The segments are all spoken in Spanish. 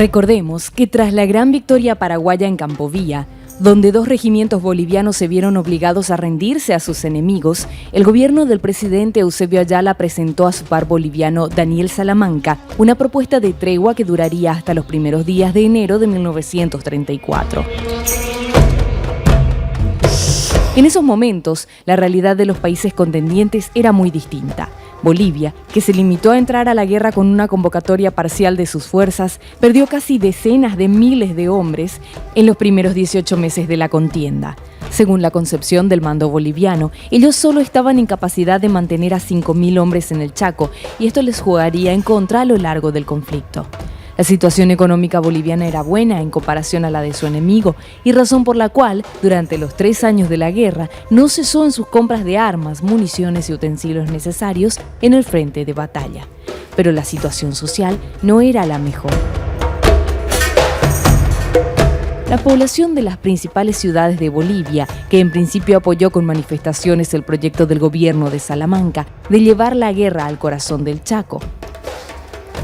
Recordemos que tras la gran victoria paraguaya en Campo Vía, donde 2 regimientos bolivianos se vieron obligados a rendirse a sus enemigos, el gobierno del presidente Eusebio Ayala presentó a su par boliviano Daniel Salamanca una propuesta de tregua que duraría hasta los primeros días de enero de 1934. En esos momentos, la realidad de los países contendientes era muy distinta. Bolivia, que se limitó a entrar a la guerra con una convocatoria parcial de sus fuerzas, perdió casi decenas de miles de hombres en los primeros 18 meses de la contienda. Según la concepción del mando boliviano, ellos solo estaban en capacidad de mantener a 5.000 hombres en el Chaco, y esto les jugaría en contra a lo largo del conflicto. La situación económica boliviana era buena en comparación a la de su enemigo, y razón por la cual, durante los 3 años de la guerra, no cesó en sus compras de armas, municiones y utensilios necesarios en el frente de batalla. Pero la situación social no era la mejor. La población de las principales ciudades de Bolivia, que en principio apoyó con manifestaciones el proyecto del gobierno de Salamanca de llevar la guerra al corazón del Chaco.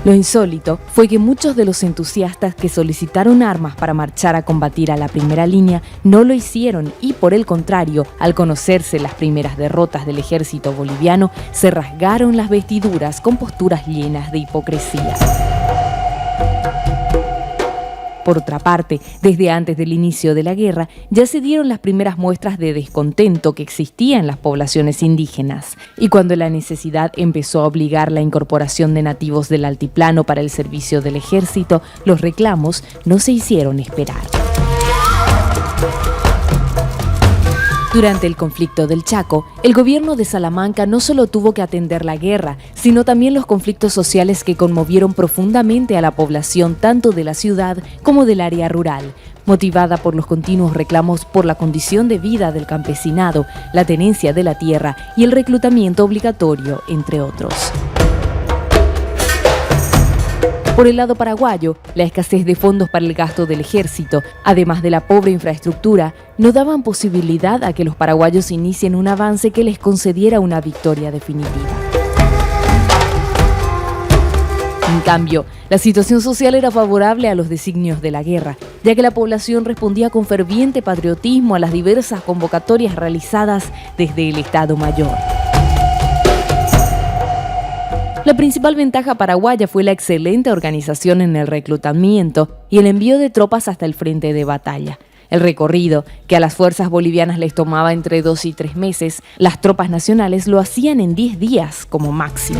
Lo insólito fue que muchos de los entusiastas que solicitaron armas para marchar a combatir a la primera línea no lo hicieron y, por el contrario, al conocerse las primeras derrotas del ejército boliviano, se rasgaron las vestiduras con posturas llenas de hipocresía. Por otra parte, desde antes del inicio de la guerra, ya se dieron las primeras muestras de descontento que existía en las poblaciones indígenas. Y cuando la necesidad empezó a obligar la incorporación de nativos del altiplano para el servicio del ejército, los reclamos no se hicieron esperar. Durante el conflicto del Chaco, el gobierno de Salamanca no solo tuvo que atender la guerra, sino también los conflictos sociales que conmovieron profundamente a la población tanto de la ciudad como del área rural, motivada por los continuos reclamos por la condición de vida del campesinado, la tenencia de la tierra y el reclutamiento obligatorio, entre otros. Por el lado paraguayo, la escasez de fondos para el gasto del ejército, además de la pobre infraestructura, no daban posibilidad a que los paraguayos inicien un avance que les concediera una victoria definitiva. En cambio, la situación social era favorable a los designios de la guerra, ya que la población respondía con ferviente patriotismo a las diversas convocatorias realizadas desde el Estado Mayor. La principal ventaja paraguaya fue la excelente organización en el reclutamiento y el envío de tropas hasta el frente de batalla. El recorrido, que a las fuerzas bolivianas les tomaba entre 2 y 3 meses, las tropas nacionales lo hacían en 10 días como máximo.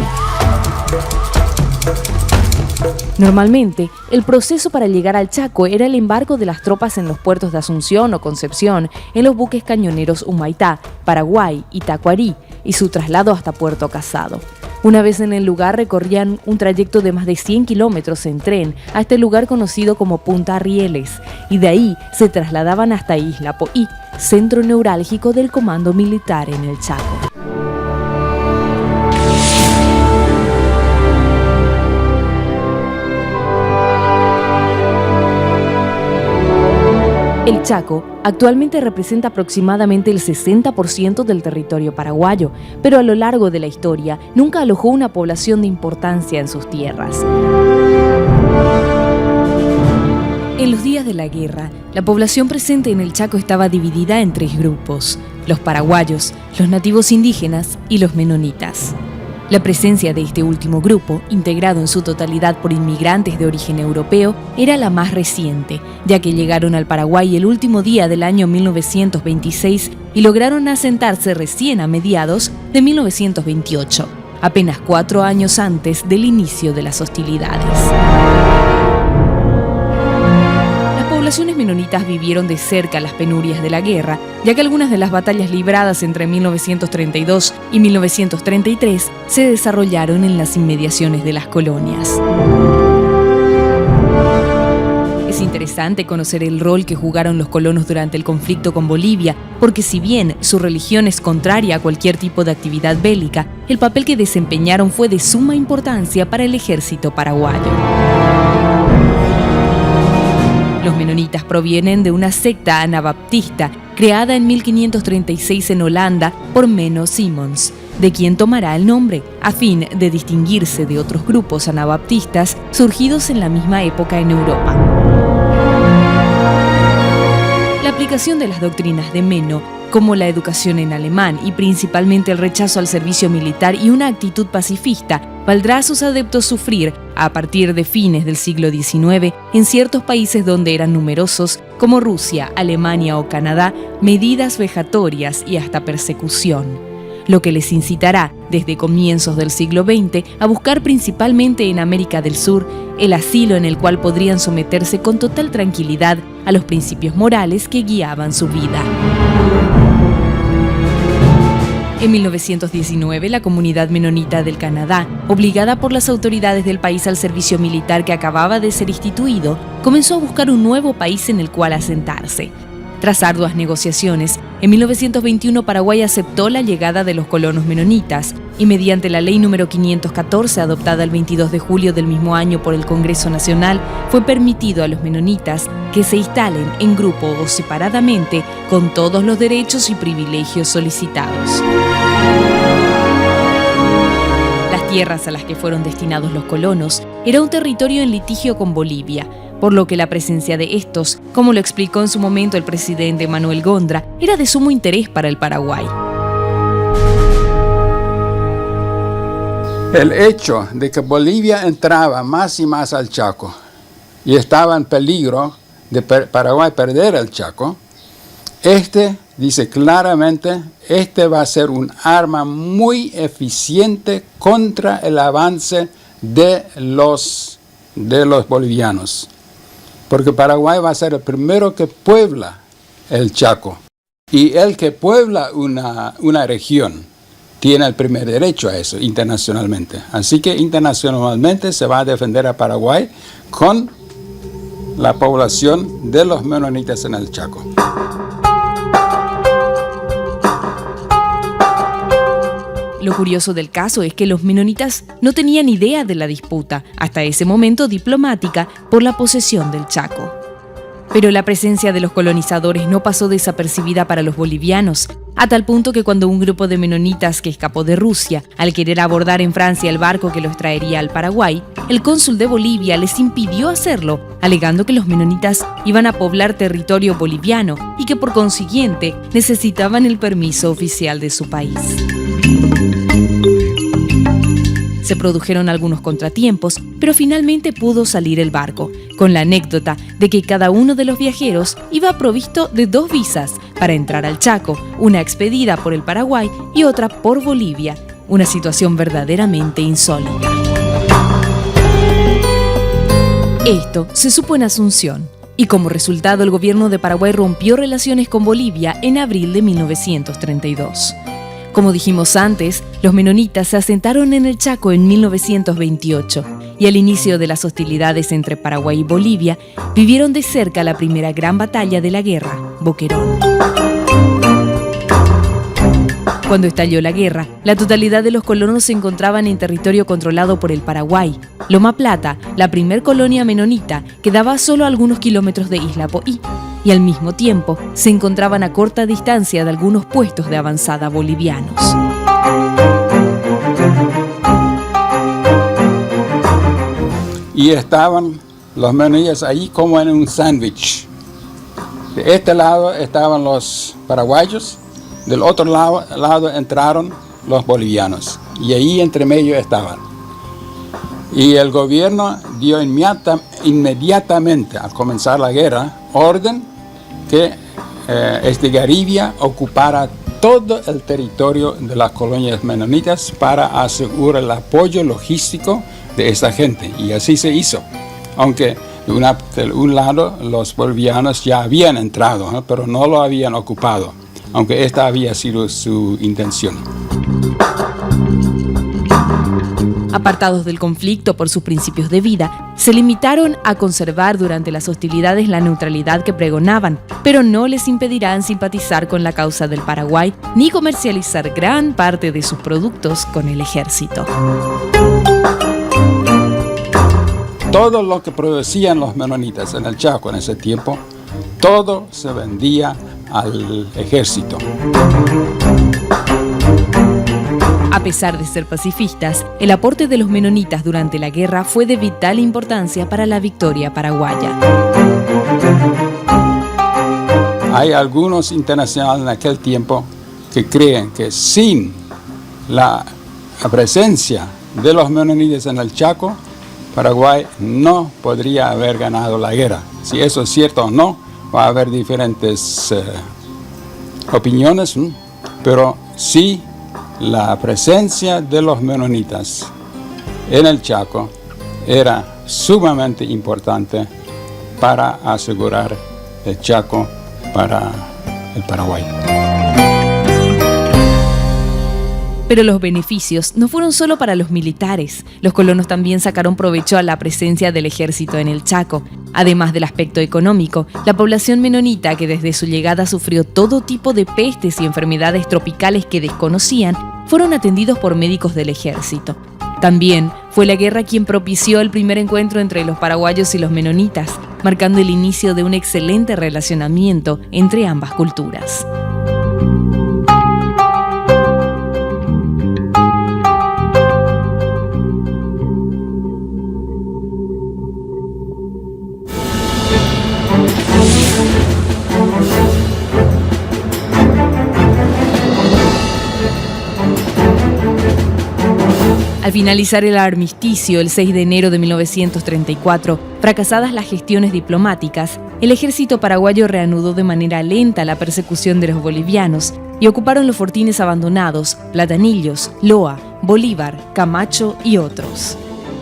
Normalmente, el proceso para llegar al Chaco era el embarque de las tropas en los puertos de Asunción o Concepción, en los buques cañoneros Humaitá, Paraguay y Tacuarí, y su traslado hasta Puerto Casado. Una vez en el lugar recorrían un trayecto de más de 100 kilómetros en tren hasta el lugar conocido como Punta Rieles, y de ahí se trasladaban hasta Isla Poí, centro neurálgico del comando militar en el Chaco. El Chaco actualmente representa aproximadamente el 60% del territorio paraguayo, pero a lo largo de la historia nunca alojó una población de importancia en sus tierras. En los días de la guerra, la población presente en el Chaco estaba dividida en 3 grupos: los paraguayos, los nativos indígenas y los menonitas. La presencia de este último grupo, integrado en su totalidad por inmigrantes de origen europeo, era la más reciente, ya que llegaron al Paraguay el último día del año 1926 y lograron asentarse recién a mediados de 1928, apenas 4 años antes del inicio de las hostilidades. Las poblaciones menonitas vivieron de cerca las penurias de la guerra, ya que algunas de las batallas libradas entre 1932 y 1933 se desarrollaron en las inmediaciones de las colonias. Es interesante conocer el rol que jugaron los colonos durante el conflicto con Bolivia, porque si bien su religión es contraria a cualquier tipo de actividad bélica, el papel que desempeñaron fue de suma importancia para el ejército paraguayo. Los menonitas provienen de una secta anabaptista creada en 1536 en Holanda por Menno Simons. de quien tomará el nombre, a fin de distinguirse de otros grupos anabaptistas surgidos en la misma época en Europa. La aplicación de las doctrinas de Menno, como la educación en alemán y principalmente el rechazo al servicio militar y una actitud pacifista, valdrá a sus adeptos sufrir, a partir de fines del siglo XIX, en ciertos países donde eran numerosos, como Rusia, Alemania o Canadá, medidas vejatorias y hasta persecución, lo que les incitará, desde comienzos del siglo XX, a buscar principalmente en América del Sur el asilo en el cual podrían someterse con total tranquilidad a los principios morales que guiaban su vida. En 1919, la comunidad menonita del Canadá, obligada por las autoridades del país al servicio militar que acababa de ser instituido, comenzó a buscar un nuevo país en el cual asentarse. Tras arduas negociaciones, en 1921 Paraguay aceptó la llegada de los colonos menonitas y mediante la ley número 514, adoptada el 22 de julio del mismo año por el Congreso Nacional, fue permitido a los menonitas que se instalen en grupo o separadamente con todos los derechos y privilegios solicitados. Las tierras a las que fueron destinados los colonos era un territorio en litigio con Bolivia, por lo que la presencia de estos, como lo explicó en su momento el presidente Manuel Gondra, era de sumo interés para el Paraguay. El hecho de que Bolivia entraba más y más al Chaco y estaba en peligro de Paraguay perder el Chaco, dice claramente, va a ser un arma muy eficiente contra el avance de los bolivianos. Porque Paraguay va a ser el primero que puebla el Chaco. Y el que puebla una región tiene el primer derecho a eso internacionalmente. Así que internacionalmente se va a defender a Paraguay con la población de los menonitas en el Chaco. Lo curioso del caso es que los menonitas no tenían idea de la disputa, hasta ese momento diplomática, por la posesión del Chaco. Pero la presencia de los colonizadores no pasó desapercibida para los bolivianos, a tal punto que cuando un grupo de menonitas que escapó de Rusia, al querer abordar en Francia el barco que los traería al Paraguay, el cónsul de Bolivia les impidió hacerlo, alegando que los menonitas iban a poblar territorio boliviano y que por consiguiente necesitaban el permiso oficial de su país. Se produjeron algunos contratiempos, pero finalmente pudo salir el barco, con la anécdota de que cada uno de los viajeros iba provisto de 2 visas para entrar al Chaco, una expedida por el Paraguay y otra por Bolivia, una situación verdaderamente insólita. Esto se supo en Asunción, y como resultado el gobierno de Paraguay rompió relaciones con Bolivia en abril de 1932. Como dijimos antes, los menonitas se asentaron en el Chaco en 1928 y al inicio de las hostilidades entre Paraguay y Bolivia vivieron de cerca la primera gran batalla de la guerra, Boquerón. Cuando estalló la guerra, la totalidad de los colonos se encontraban en territorio controlado por el Paraguay. Loma Plata, la primer colonia menonita, quedaba a solo algunos kilómetros de Isla Poí y al mismo tiempo se encontraban a corta distancia de algunos puestos de avanzada bolivianos. Y estaban los menonitas ahí como en un sándwich. De este lado estaban los paraguayos, del otro lado entraron los bolivianos y ahí entre medio estaban. Y el gobierno dio inmediatamente, al comenzar la guerra, orden que Estigarribia ocupara todo el territorio de las colonias menonitas para asegurar el apoyo logístico de esa gente. Y así se hizo, aunque de un lado los bolivianos ya habían entrado, pero no lo habían ocupado, aunque esta había sido su intención. Apartados del conflicto por sus principios de vida, se limitaron a conservar durante las hostilidades la neutralidad que pregonaban, pero no les impedirán simpatizar con la causa del Paraguay ni comercializar gran parte de sus productos con el ejército. Todo lo que producían los menonitas en el Chaco en ese tiempo, todo se vendía al ejército. A pesar de ser pacifistas, el aporte de los menonitas durante la guerra fue de vital importancia para la victoria paraguaya. Hay algunos internacionales en aquel tiempo que creen que sin la presencia de los menonitas en el Chaco, Paraguay no podría haber ganado la guerra. Si eso es cierto o no, va a haber diferentes opiniones, pero sí la presencia de los menonitas en el Chaco era sumamente importante para asegurar el Chaco para el Paraguay. Pero los beneficios no fueron solo para los militares. Los colonos también sacaron provecho a la presencia del ejército en el Chaco. Además del aspecto económico, la población menonita, que desde su llegada sufrió todo tipo de pestes y enfermedades tropicales que desconocían, fueron atendidos por médicos del ejército. También fue la guerra quien propició el primer encuentro entre los paraguayos y los menonitas, marcando el inicio de un excelente relacionamiento entre ambas culturas. Al finalizar el armisticio el 6 de enero de 1934, fracasadas las gestiones diplomáticas, el ejército paraguayo reanudó de manera lenta la persecución de los bolivianos y ocuparon los fortines abandonados, Platanillos, Loa, Bolívar, Camacho y otros.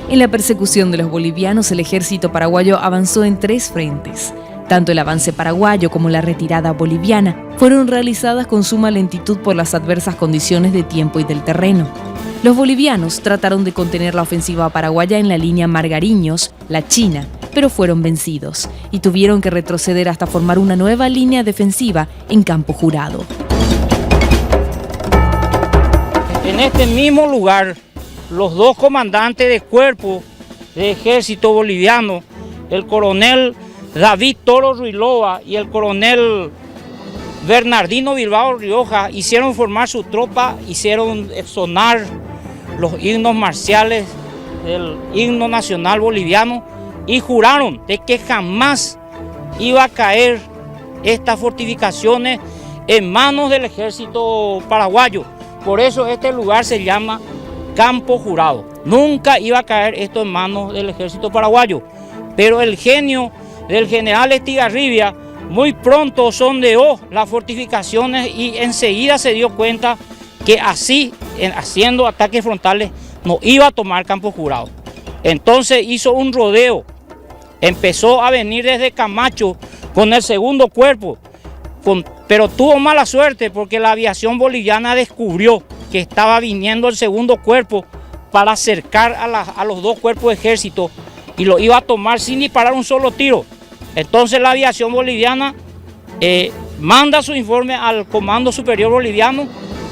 En la persecución de los bolivianos, el ejército paraguayo avanzó en 3 frentes. Tanto el avance paraguayo como la retirada boliviana fueron realizadas con suma lentitud por las adversas condiciones de tiempo y del terreno. Los bolivianos trataron de contener la ofensiva paraguaya en la línea Margariños, La China, pero fueron vencidos y tuvieron que retroceder hasta formar una nueva línea defensiva en Campo Jurado. En este mismo lugar, los 2 comandantes de cuerpo de ejército boliviano, el coronel David Toro Ruilova y el coronel Bernardino Bilbao Rioja, hicieron formar su tropa, hicieron sonar los himnos marciales del himno nacional boliviano y juraron de que jamás iba a caer estas fortificaciones en manos del ejército paraguayo. Por eso este lugar se llama Campo Jurado. Nunca iba a caer esto en manos del ejército paraguayo, pero el genio del general Estigarribia muy pronto sondeó las fortificaciones y enseguida se dio cuenta que así, haciendo ataques frontales, no iba a tomar Campo Jurado. Entonces hizo un rodeo, empezó a venir desde Camacho con el segundo cuerpo, pero tuvo mala suerte porque la aviación boliviana descubrió que estaba viniendo el segundo cuerpo para acercar a los 2 cuerpos de ejército y lo iba a tomar sin disparar un solo tiro. Entonces la aviación boliviana manda su informe al Comando Superior Boliviano,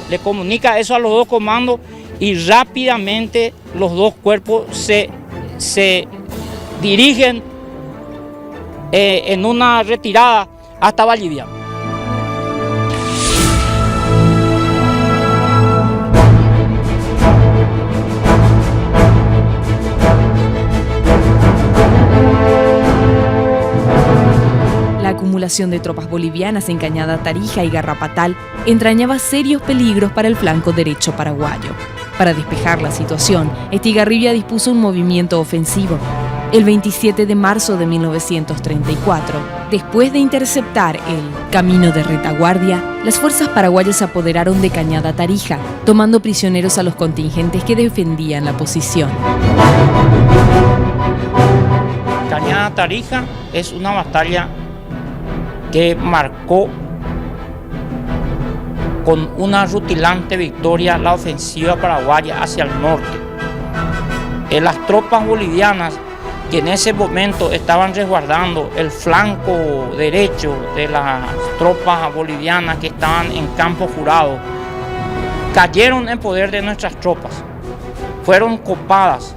le comunica eso a los 2 comandos y rápidamente los 2 cuerpos se dirigen en una retirada hasta Valliviano. La acumulación de tropas bolivianas en Cañada Tarija y Garrapatal entrañaba serios peligros para el flanco derecho paraguayo. Para despejar la situación, Estigarribia dispuso un movimiento ofensivo. El 27 de marzo de 1934, después de interceptar el camino de retaguardia, las fuerzas paraguayas se apoderaron de Cañada Tarija, tomando prisioneros a los contingentes que defendían la posición. Cañada Tarija es una batalla que marcó con una rutilante victoria la ofensiva paraguaya hacia el norte. Las tropas bolivianas que en ese momento estaban resguardando el flanco derecho de las tropas bolivianas que estaban en Campo Jurado, cayeron en poder de nuestras tropas. Fueron copadas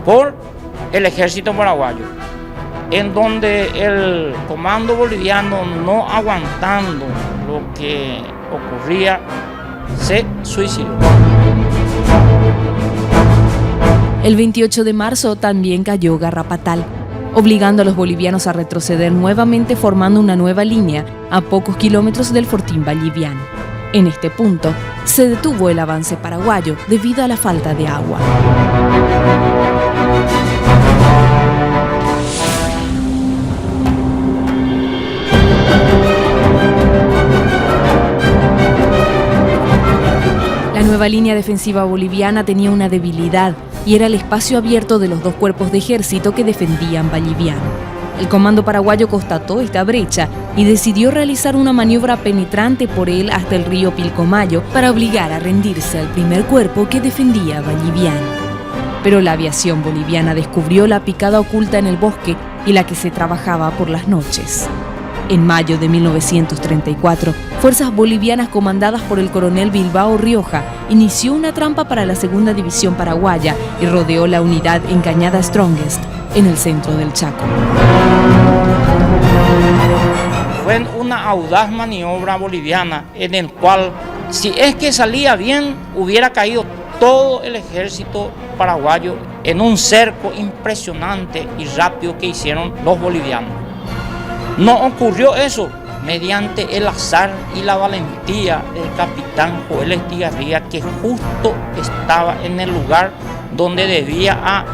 por el ejército paraguayo, en donde el comando boliviano, no aguantando lo que ocurría, se suicidó. El 28 de marzo también cayó Garrapatal, obligando a los bolivianos a retroceder nuevamente, formando una nueva línea a pocos kilómetros del fortín valliviano. En este punto, se detuvo el avance paraguayo debido a la falta de agua. La nueva línea defensiva boliviana tenía una debilidad y era el espacio abierto de los dos cuerpos de ejército que defendían Valliviano. El comando paraguayo constató esta brecha y decidió realizar una maniobra penetrante por él hasta el río Pilcomayo para obligar a rendirse al primer cuerpo que defendía Valliviano. Pero la aviación boliviana descubrió la picada oculta en el bosque y la que se trabajaba por las noches. En mayo de 1934, fuerzas bolivianas comandadas por el coronel Bilbao Rioja inició una trampa para la segunda división paraguaya y rodeó la unidad en Cañada Strongest, en el centro del Chaco. Fue una audaz maniobra boliviana en el cual, si es que salía bien, hubiera caído todo el ejército paraguayo en un cerco impresionante y rápido que hicieron los bolivianos. No ocurrió eso mediante el azar y la valentía del capitán Joel Estigarribia, que justo estaba en el lugar donde debía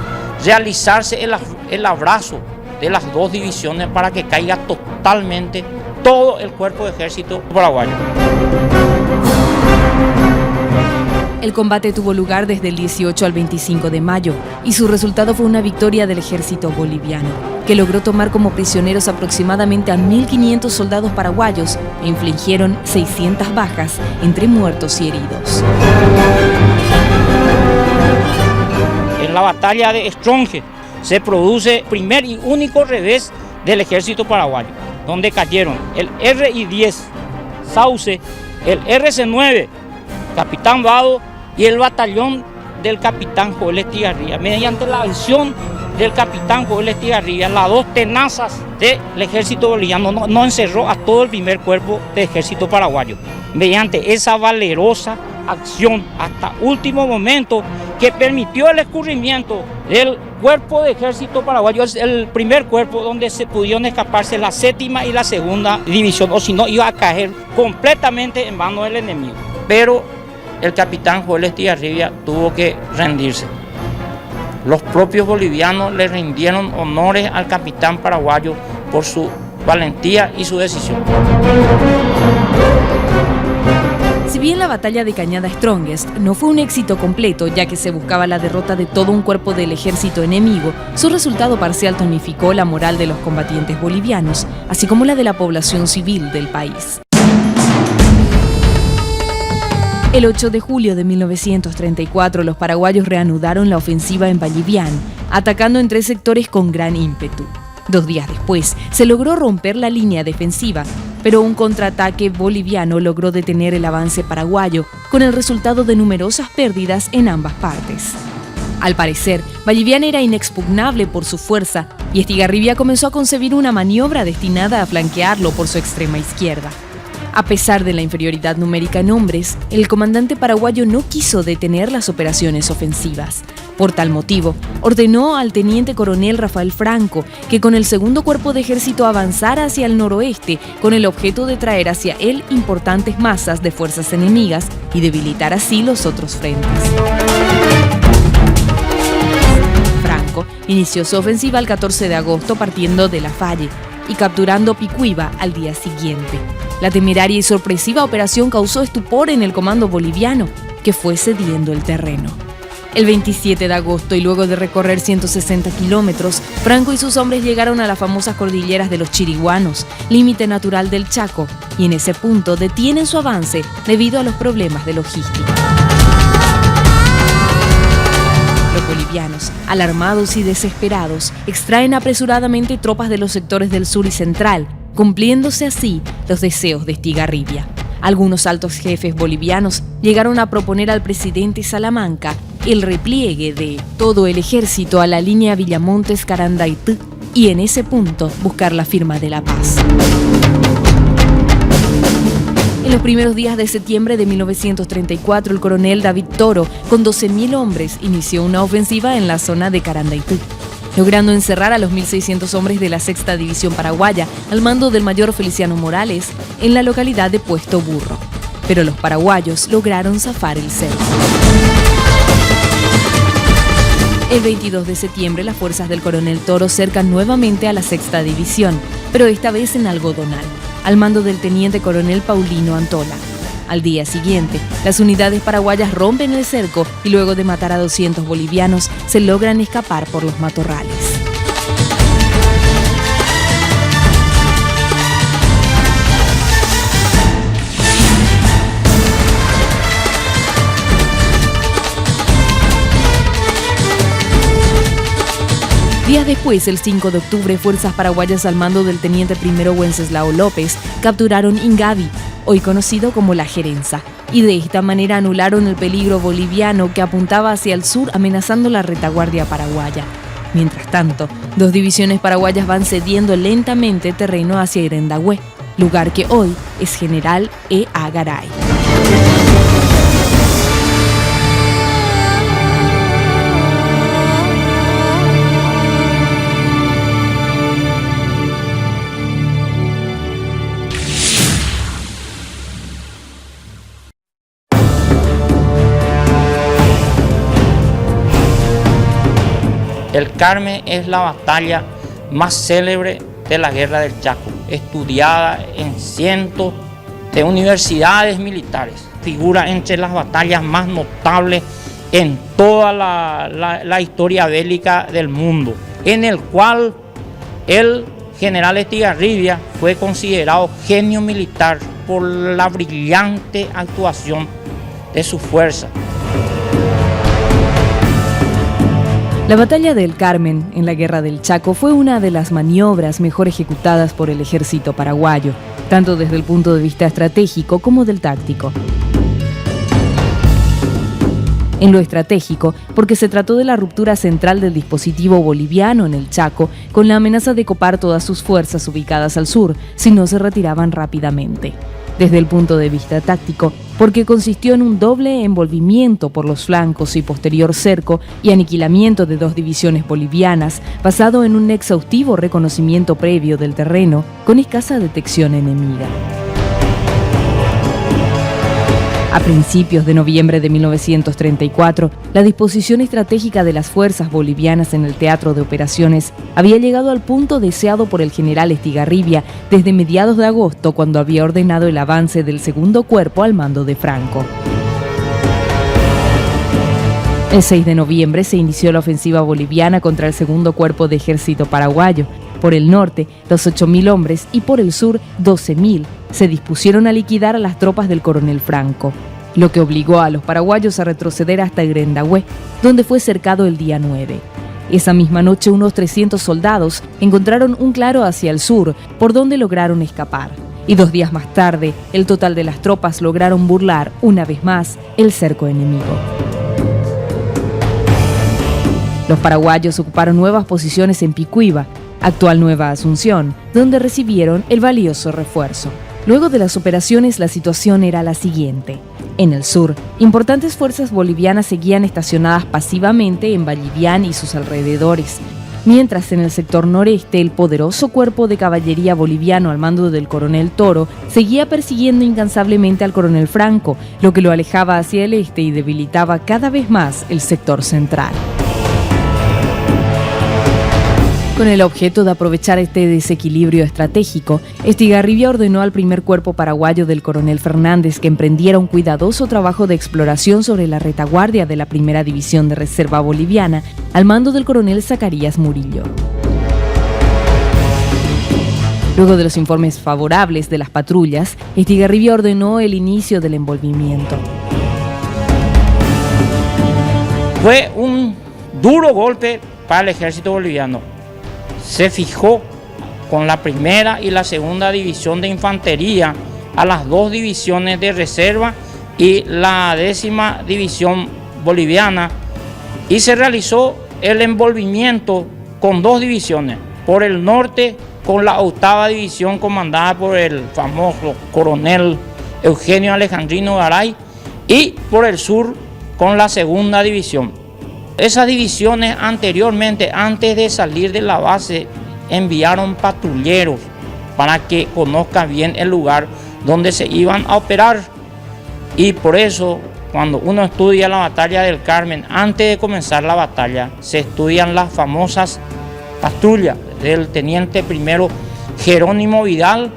realizarse el abrazo de las dos divisiones para que caiga totalmente todo el cuerpo de ejército paraguayo. El combate tuvo lugar desde el 18 al 25 de mayo y su resultado fue una victoria del ejército boliviano, que logró tomar como prisioneros aproximadamente a 1.500 soldados paraguayos e infligieron 600 bajas entre muertos y heridos. En la batalla de Strongest se produce el primer y único revés del ejército paraguayo, donde cayeron el RI-10 Sauce, el RC-9 Capitán Vado y el batallón del capitán Joel Estigarribia. Mediante la acción del capitán Joel Estigarribia, las dos tenazas del ejército boliviano no encerró a todo el primer cuerpo del ejército paraguayo. Mediante esa valerosa acción hasta último momento que permitió el escurrimiento del cuerpo de ejército paraguayo, es el primer cuerpo donde se pudieron escaparse la séptima y la segunda división, o si no iba a caer completamente en manos del enemigo. Pero el capitán Joel Estigarribia tuvo que rendirse. Los propios bolivianos le rindieron honores al capitán paraguayo por su valentía y su decisión. Si bien la batalla de Cañada Strongest no fue un éxito completo, ya que se buscaba la derrota de todo un cuerpo del ejército enemigo, su resultado parcial tonificó la moral de los combatientes bolivianos, así como la de la población civil del país. El 8 de julio de 1934, los paraguayos reanudaron la ofensiva en Valliviano, atacando en 3 sectores con gran ímpetu. 2 días después, se logró romper la línea defensiva, pero un contraataque boliviano logró detener el avance paraguayo, con el resultado de numerosas pérdidas en ambas partes. Al parecer, Valliviano era inexpugnable por su fuerza, y Estigarribia comenzó a concebir una maniobra destinada a flanquearlo por su extrema izquierda. A pesar de la inferioridad numérica en hombres, el comandante paraguayo no quiso detener las operaciones ofensivas. Por tal motivo, ordenó al teniente coronel Rafael Franco que con el segundo cuerpo de ejército avanzara hacia el noroeste con el objeto de traer hacia él importantes masas de fuerzas enemigas y debilitar así los otros frentes. Franco inició su ofensiva el 14 de agosto partiendo de La Falle y capturando Picuiba al día siguiente. La temeraria y sorpresiva operación causó estupor en el comando boliviano, que fue cediendo el terreno. El 27 de agosto, y luego de recorrer 160 kilómetros, Franco y sus hombres llegaron a las famosas cordilleras de los Chiriguanos, límite natural del Chaco, y en ese punto detienen su avance debido a los problemas de logística. Los bolivianos, alarmados y desesperados, extraen apresuradamente tropas de los sectores del sur y central, cumpliéndose así los deseos de Estigarribia. Algunos altos jefes bolivianos llegaron a proponer al presidente Salamanca el repliegue de todo el ejército a la línea Villamontes-Carandaitú y en ese punto buscar la firma de la paz. En los primeros días de septiembre de 1934, el coronel David Toro, con 12.000 hombres, inició una ofensiva en la zona de Carandaitú, logrando encerrar a los 1.600 hombres de la 6ª División Paraguaya al mando del mayor Feliciano Morales en la localidad de Puesto Burro. Pero los paraguayos lograron zafar el cerco. El 22 de septiembre, las fuerzas del coronel Toro cercan nuevamente a la 6ª División, pero esta vez en Algodonal, al mando del teniente coronel Paulino Antola. Al día siguiente, las unidades paraguayas rompen el cerco y luego de matar a 200 bolivianos, se logran escapar por los matorrales. Días después, el 5 de octubre, fuerzas paraguayas al mando del teniente primero Wenceslao López capturaron Ingavi, hoy conocido como La Gerenza, y de esta manera anularon el peligro boliviano que apuntaba hacia el sur amenazando la retaguardia paraguaya. Mientras tanto, 2 divisiones paraguayas van cediendo lentamente terreno hacia Irendagüe, lugar que hoy es General E. A. Garay. El Carmen es la batalla más célebre de la Guerra del Chaco, estudiada en cientos de universidades militares. Figura entre las batallas más notables en toda la historia bélica del mundo, en el cual el general Estigarribia fue considerado genio militar por la brillante actuación de su fuerza. La batalla del Carmen en la Guerra del Chaco fue una de las maniobras mejor ejecutadas por el ejército paraguayo, tanto desde el punto de vista estratégico como del táctico. En lo estratégico, porque se trató de la ruptura central del dispositivo boliviano en el Chaco, con la amenaza de copar todas sus fuerzas ubicadas al sur, si no se retiraban rápidamente. Desde el punto de vista táctico, porque consistió en un doble envolvimiento por los flancos y posterior cerco y aniquilamiento de 2 divisiones bolivianas, basado en un exhaustivo reconocimiento previo del terreno con escasa detección enemiga. A principios de noviembre de 1934, la disposición estratégica de las fuerzas bolivianas en el teatro de operaciones había llegado al punto deseado por el general Estigarribia desde mediados de agosto, cuando había ordenado el avance del 2º cuerpo al mando de Franco. El 6 de noviembre se inició la ofensiva boliviana contra el 2º cuerpo de ejército paraguayo. Por el norte, los 8.000 hombres y por el sur, 12.000, se dispusieron a liquidar a las tropas del coronel Franco, lo que obligó a los paraguayos a retroceder hasta Irendagüe, donde fue cercado el día 9. Esa misma noche, unos 300 soldados encontraron un claro hacia el sur, por donde lograron escapar. Y 2 días más tarde, el total de las tropas lograron burlar, una vez más, el cerco enemigo. Los paraguayos ocuparon nuevas posiciones en Picuiba, actual Nueva Asunción, donde recibieron el valioso refuerzo. Luego de las operaciones, la situación era la siguiente. En el sur, importantes fuerzas bolivianas seguían estacionadas pasivamente en Vallivián y sus alrededores, mientras en el sector noreste el poderoso cuerpo de caballería boliviano al mando del coronel Toro seguía persiguiendo incansablemente al coronel Franco, lo que lo alejaba hacia el este y debilitaba cada vez más el sector central. Con el objeto de aprovechar este desequilibrio estratégico, Estigarribia ordenó al primer cuerpo paraguayo del coronel Fernández que emprendiera un cuidadoso trabajo de exploración sobre la retaguardia de la primera división de reserva boliviana al mando del coronel Zacarías Murillo. Luego de los informes favorables de las patrullas, Estigarribia ordenó el inicio del envolvimiento. Fue un duro golpe para el ejército boliviano. Se fijó con la primera y la segunda división de infantería a las 2 divisiones de reserva y la 10ª división boliviana, y se realizó el envolvimiento con 2 divisiones. Por el norte, con la 8ª división comandada por el famoso coronel Eugenio Alejandrino Garay, y por el sur con la segunda división. Esas divisiones anteriormente, antes de salir de la base, enviaron patrulleros para que conozcan bien el lugar donde se iban a operar. Y por eso, cuando uno estudia la batalla del Carmen, antes de comenzar la batalla, se estudian las famosas patrullas del teniente primero Jerónimo Vidal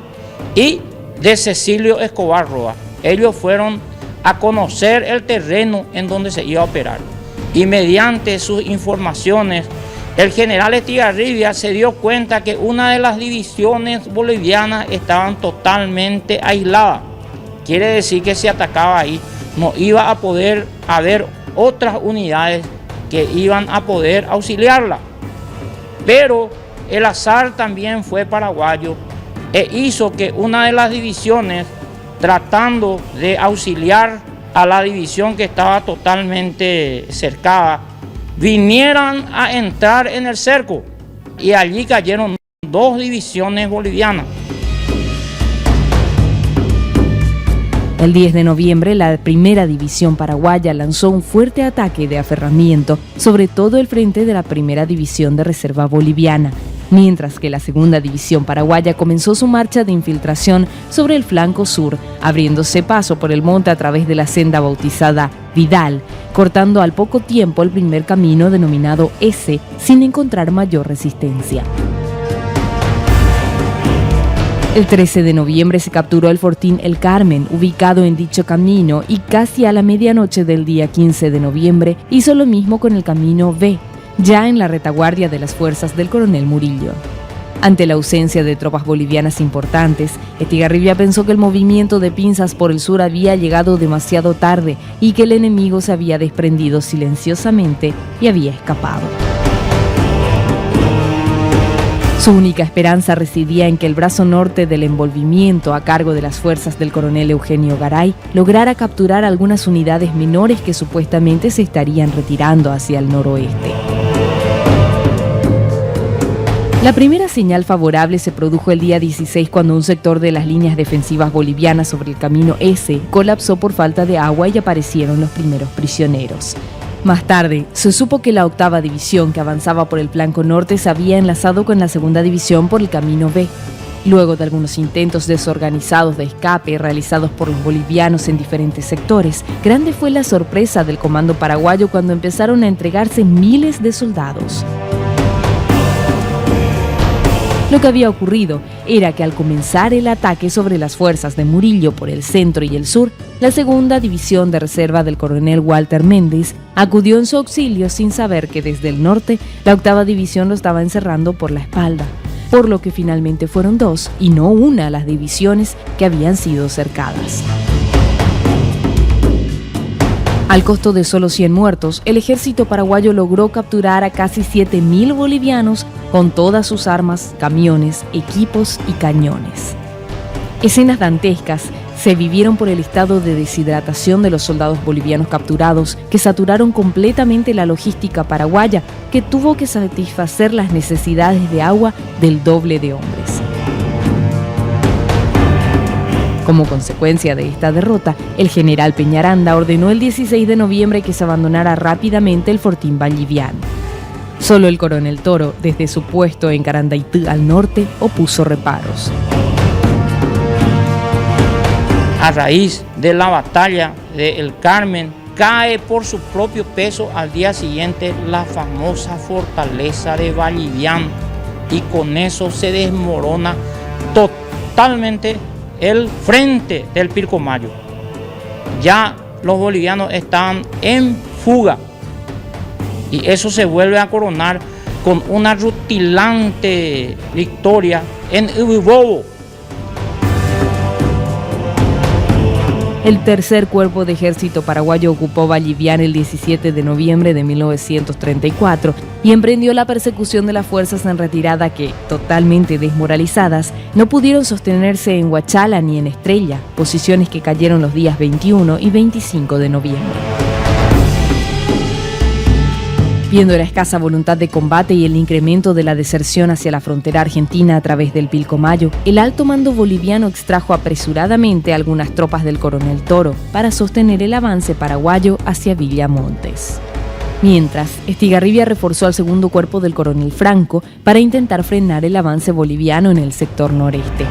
y de Cecilio Escobar Roa. Ellos fueron a conocer el terreno en donde se iba a operar. Y mediante sus informaciones, el general Estigarribia se dio cuenta que una de las divisiones bolivianas estaban totalmente aisladas. Quiere decir que si atacaba ahí, no iba a poder haber otras unidades que iban a poder auxiliarla. Pero el azar también fue paraguayo e hizo que una de las divisiones, tratando de auxiliar a la división que estaba totalmente cercada, vinieran a entrar en el cerco y allí cayeron 2 divisiones bolivianas. El 10 de noviembre, la primera división paraguaya lanzó un fuerte ataque de aferramiento sobre todo el frente de la primera división de reserva boliviana, mientras que la segunda división paraguaya comenzó su marcha de infiltración sobre el flanco sur, abriéndose paso por el monte a través de la senda bautizada Vidal, cortando al poco tiempo el primer camino denominado S, sin encontrar mayor resistencia. El 13 de noviembre se capturó el fortín El Carmen, ubicado en dicho camino, y casi a la medianoche del día 15 de noviembre hizo lo mismo con el camino B, ya en la retaguardia de las fuerzas del coronel Murillo. Ante la ausencia de tropas bolivianas importantes, Estigarribia pensó que el movimiento de pinzas por el sur había llegado demasiado tarde y que el enemigo se había desprendido silenciosamente y había escapado. Su única esperanza residía en que el brazo norte del envolvimiento, a cargo de las fuerzas del coronel Eugenio Garay, lograra capturar algunas unidades menores que supuestamente se estarían retirando hacia el noroeste. La primera señal favorable se produjo el día 16 cuando un sector de las líneas defensivas bolivianas sobre el camino S colapsó por falta de agua y aparecieron los primeros prisioneros. Más tarde, se supo que la 8ª división que avanzaba por el flanco norte se había enlazado con la 2ª división por el camino B. Luego de algunos intentos desorganizados de escape realizados por los bolivianos en diferentes sectores, grande fue la sorpresa del comando paraguayo cuando empezaron a entregarse miles de soldados. Lo que había ocurrido era que al comenzar el ataque sobre las fuerzas de Murillo por el centro y el sur, la 2ª división de reserva del coronel Walter Méndez acudió en su auxilio sin saber que desde el norte la 8ª división lo estaba encerrando por la espalda, por lo que finalmente fueron 2 y no una las divisiones que habían sido cercadas. Al costo de solo 100 muertos, el ejército paraguayo logró capturar a casi 7.000 bolivianos con todas sus armas, camiones, equipos y cañones. Escenas dantescas se vivieron por el estado de deshidratación de los soldados bolivianos capturados, que saturaron completamente la logística paraguaya, que tuvo que satisfacer las necesidades de agua del doble de hombres. Como consecuencia de esta derrota, el general Peñaranda ordenó el 16 de noviembre que se abandonara rápidamente el fortín boliviano. Solo el coronel Toro, desde su puesto en Carandaitú al norte, opuso reparos. A raíz de la batalla de El Carmen, cae por su propio peso al día siguiente la famosa fortaleza de Vallivian, y con eso se desmorona totalmente el frente del Pilcomayo. Ya los bolivianos estaban en fuga y eso se vuelve a coronar con una rutilante victoria en Ubibobo. El tercer cuerpo de ejército paraguayo ocupó Vallivian el 17 de noviembre de 1934 y emprendió la persecución de las fuerzas en retirada que, totalmente desmoralizadas, no pudieron sostenerse en Huachala ni en Estrella, posiciones que cayeron los días 21 y 25 de noviembre. Viendo la escasa voluntad de combate y el incremento de la deserción hacia la frontera argentina a través del Pilcomayo, el alto mando boliviano extrajo apresuradamente algunas tropas del coronel Toro para sostener el avance paraguayo hacia Villa Montes. Mientras, Estigarribia reforzó al segundo cuerpo del coronel Franco para intentar frenar el avance boliviano en el sector noreste.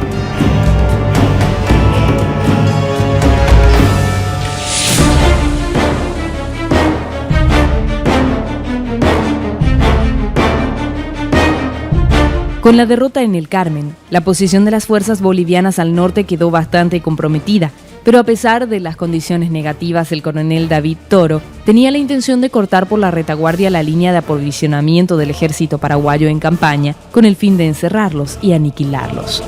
Con la derrota en el Carmen, la posición de las fuerzas bolivianas al norte quedó bastante comprometida, pero a pesar de las condiciones negativas, el coronel David Toro tenía la intención de cortar por la retaguardia la línea de aprovisionamiento del ejército paraguayo en campaña, con el fin de encerrarlos y aniquilarlos.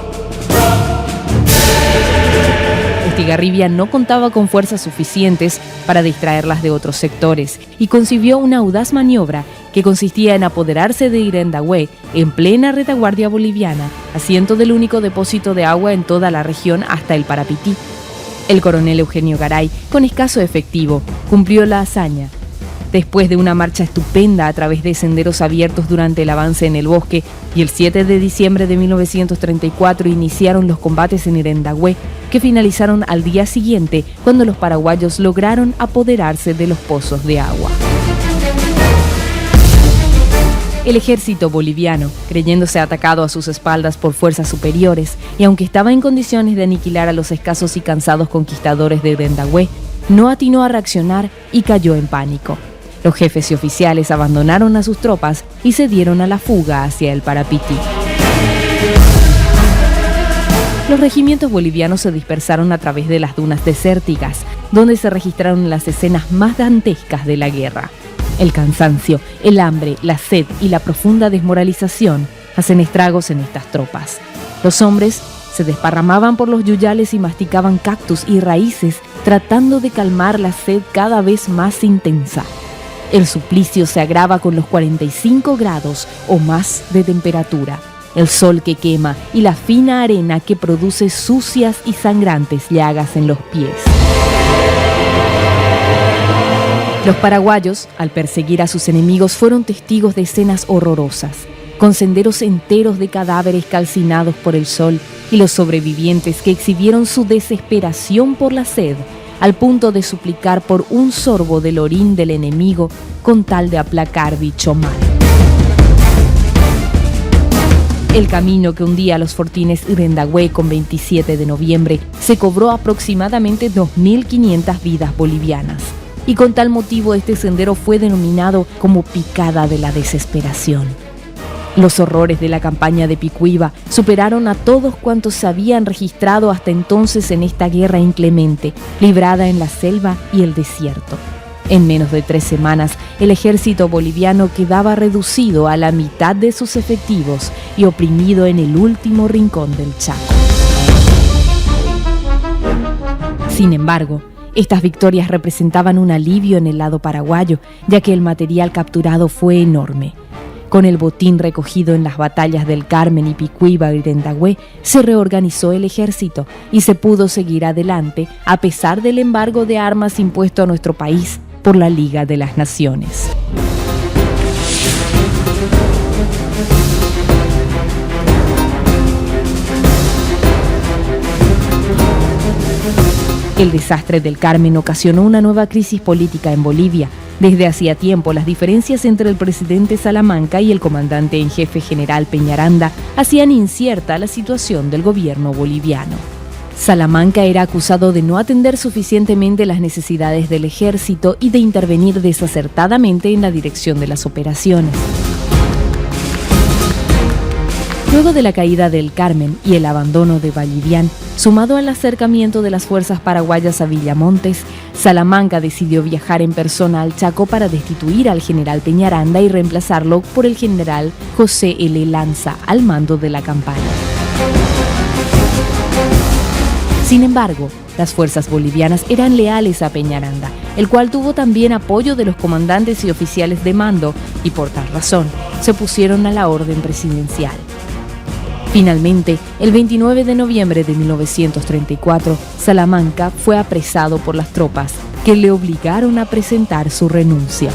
Estigarribia no contaba con fuerzas suficientes para distraerlas de otros sectores y concibió una audaz maniobra que consistía en apoderarse de Irendagüe en plena retaguardia boliviana, asiento del único depósito de agua en toda la región hasta el Parapití. El coronel Eugenio Garay, con escaso efectivo, cumplió la hazaña. Después de una marcha estupenda a través de senderos abiertos durante el avance en el bosque, y el 7 de diciembre de 1934 iniciaron los combates en Irendagüe, que finalizaron al día siguiente cuando los paraguayos lograron apoderarse de los pozos de agua. El ejército boliviano, creyéndose atacado a sus espaldas por fuerzas superiores, y aunque estaba en condiciones de aniquilar a los escasos y cansados conquistadores de Irendagüe, no atinó a reaccionar y cayó en pánico. Los jefes y oficiales abandonaron a sus tropas y se dieron a la fuga hacia el Parapití. Los regimientos bolivianos se dispersaron a través de las dunas desérticas, donde se registraron las escenas más dantescas de la guerra. El cansancio, el hambre, la sed y la profunda desmoralización hacen estragos en estas tropas. Los hombres se desparramaban por los yuyales y masticaban cactus y raíces, tratando de calmar la sed cada vez más intensa. El suplicio se agrava con los 45 grados o más de temperatura, el sol que quema y la fina arena que produce sucias y sangrantes llagas en los pies. Los paraguayos, al perseguir a sus enemigos, fueron testigos de escenas horrorosas, con senderos enteros de cadáveres calcinados por el sol y los sobrevivientes que exhibieron su desesperación por la sed, al punto de suplicar por un sorbo del orín del enemigo con tal de aplacar dicho mal. El camino que hundía a los fortines Irendagüe con 27 de noviembre se cobró aproximadamente 2.500 vidas bolivianas, y con tal motivo este sendero fue denominado como Picada de la Desesperación. Los horrores de la campaña de Picuiba superaron a todos cuantos se habían registrado hasta entonces en esta guerra inclemente, librada en la selva y el desierto. En menos de 3 semanas, el ejército boliviano quedaba reducido a la mitad de sus efectivos y oprimido en el último rincón del Chaco. Sin embargo, estas victorias representaban un alivio en el lado paraguayo, ya que el material capturado fue enorme. Con el botín recogido en las batallas del Carmen y Picuiba y Irendagüe, se reorganizó el ejército y se pudo seguir adelante a pesar del embargo de armas impuesto a nuestro país por la Liga de las Naciones. El desastre del Carmen ocasionó una nueva crisis política en Bolivia. Desde hacía tiempo, las diferencias entre el presidente Salamanca y el comandante en jefe general Peñaranda hacían incierta la situación del gobierno boliviano. Salamanca era acusado de no atender suficientemente las necesidades del ejército y de intervenir desacertadamente en la dirección de las operaciones. Luego de la caída del Carmen y el abandono de Vallivian, sumado al acercamiento de las fuerzas paraguayas a Villamontes, Salamanca decidió viajar en persona al Chaco para destituir al general Peñaranda y reemplazarlo por el general José L. Lanza al mando de la campaña. Sin embargo, las fuerzas bolivianas eran leales a Peñaranda, el cual tuvo también apoyo de los comandantes y oficiales de mando y por tal razón se opusieron a la orden presidencial. Finalmente, el 29 de noviembre de 1934, Salamanca fue apresado por las tropas que le obligaron a presentar su renuncia.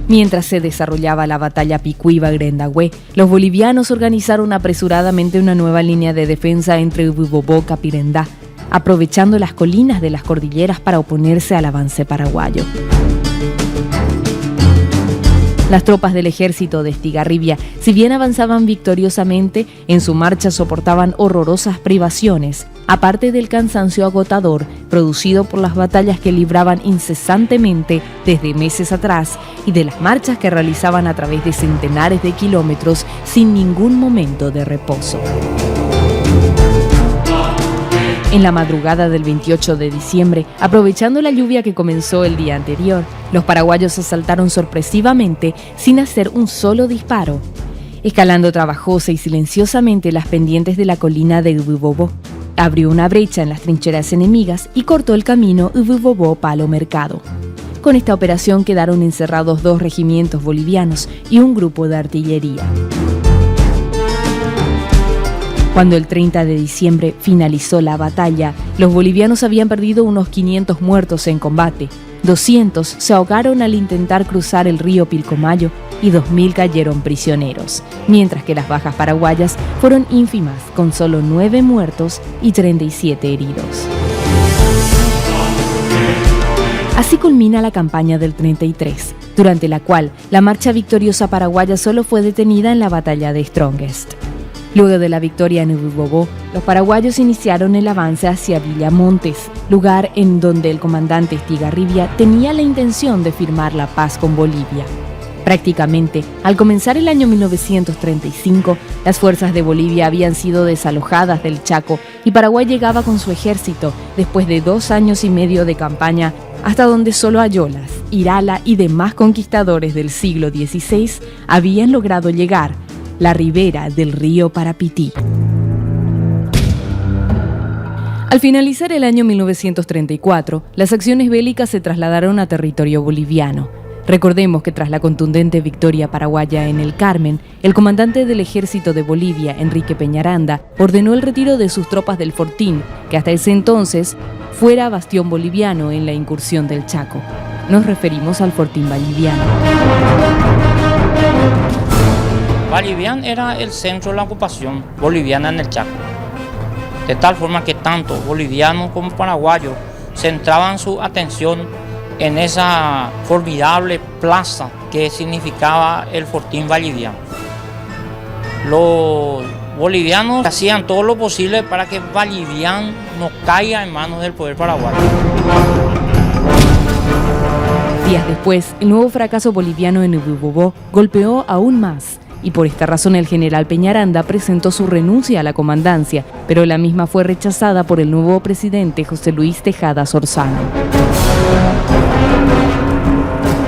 Mientras se desarrollaba la batalla Picuiba-Grendahue, los bolivianos organizaron apresuradamente una nueva línea de defensa entre Ububobó y Capirendá, aprovechando las colinas de las cordilleras para oponerse al avance paraguayo. Las tropas del ejército de Estigarribia, si bien avanzaban victoriosamente, en su marcha soportaban horrorosas privaciones, aparte del cansancio agotador producido por las batallas que libraban incesantemente desde meses atrás y de las marchas que realizaban a través de centenares de kilómetros sin ningún momento de reposo. En la madrugada del 28 de diciembre, aprovechando la lluvia que comenzó el día anterior, los paraguayos asaltaron sorpresivamente sin hacer un solo disparo, escalando trabajosa y silenciosamente las pendientes de la colina de Ububobó. Abrió una brecha en las trincheras enemigas y cortó el camino Ububobó-Palo Mercado. Con esta operación quedaron encerrados 2 regimientos bolivianos y un grupo de artillería. Cuando el 30 de diciembre finalizó la batalla, los bolivianos habían perdido unos 500 muertos en combate, 200 se ahogaron al intentar cruzar el río Pilcomayo y 2.000 cayeron prisioneros, mientras que las bajas paraguayas fueron ínfimas, con solo 9 muertos y 37 heridos. Así culmina la campaña del 33, durante la cual la marcha victoriosa paraguaya solo fue detenida en la batalla de Strongest. Luego de la victoria en Ububobó, los paraguayos iniciaron el avance hacia Villamontes, lugar en donde el comandante Estigarribia tenía la intención de firmar la paz con Bolivia. Prácticamente, al comenzar el año 1935, las fuerzas de Bolivia habían sido desalojadas del Chaco y Paraguay llegaba con su ejército, después de 2 años y medio de campaña, hasta donde solo Ayolas, Irala y demás conquistadores del siglo XVI habían logrado llegar, la ribera del río Parapití. Al finalizar el año 1934, las acciones bélicas se trasladaron a territorio boliviano. Recordemos que tras la contundente victoria paraguaya en el Carmen, el comandante del ejército de Bolivia, Enrique Peñaranda, ordenó el retiro de sus tropas del Fortín, que hasta ese entonces fuera bastión boliviano en la incursión del Chaco. Nos referimos al Fortín Valliviano. Vallivian era el centro de la ocupación boliviana en el Chaco, de tal forma que tanto bolivianos como paraguayos centraban su atención en esa formidable plaza que significaba el Fortín Valliviano. Los bolivianos hacían todo lo posible para que Vallivian no caiga en manos del poder paraguayo. Días después, el nuevo fracaso boliviano en Ububobó golpeó aún más, y por esta razón el general Peñaranda presentó su renuncia a la comandancia, pero la misma fue rechazada por el nuevo presidente José Luis Tejada Sorzano.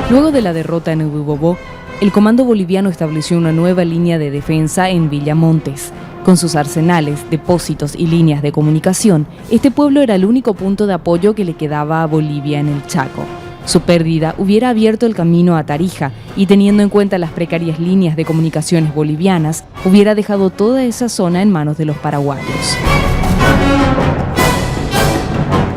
Luego de la derrota en Ububobó, el comando boliviano estableció una nueva línea de defensa en Villamontes. Con sus arsenales, depósitos y líneas de comunicación, este pueblo era el único punto de apoyo que le quedaba a Bolivia en el Chaco. Su pérdida hubiera abierto el camino a Tarija y, teniendo en cuenta las precarias líneas de comunicaciones bolivianas, hubiera dejado toda esa zona en manos de los paraguayos.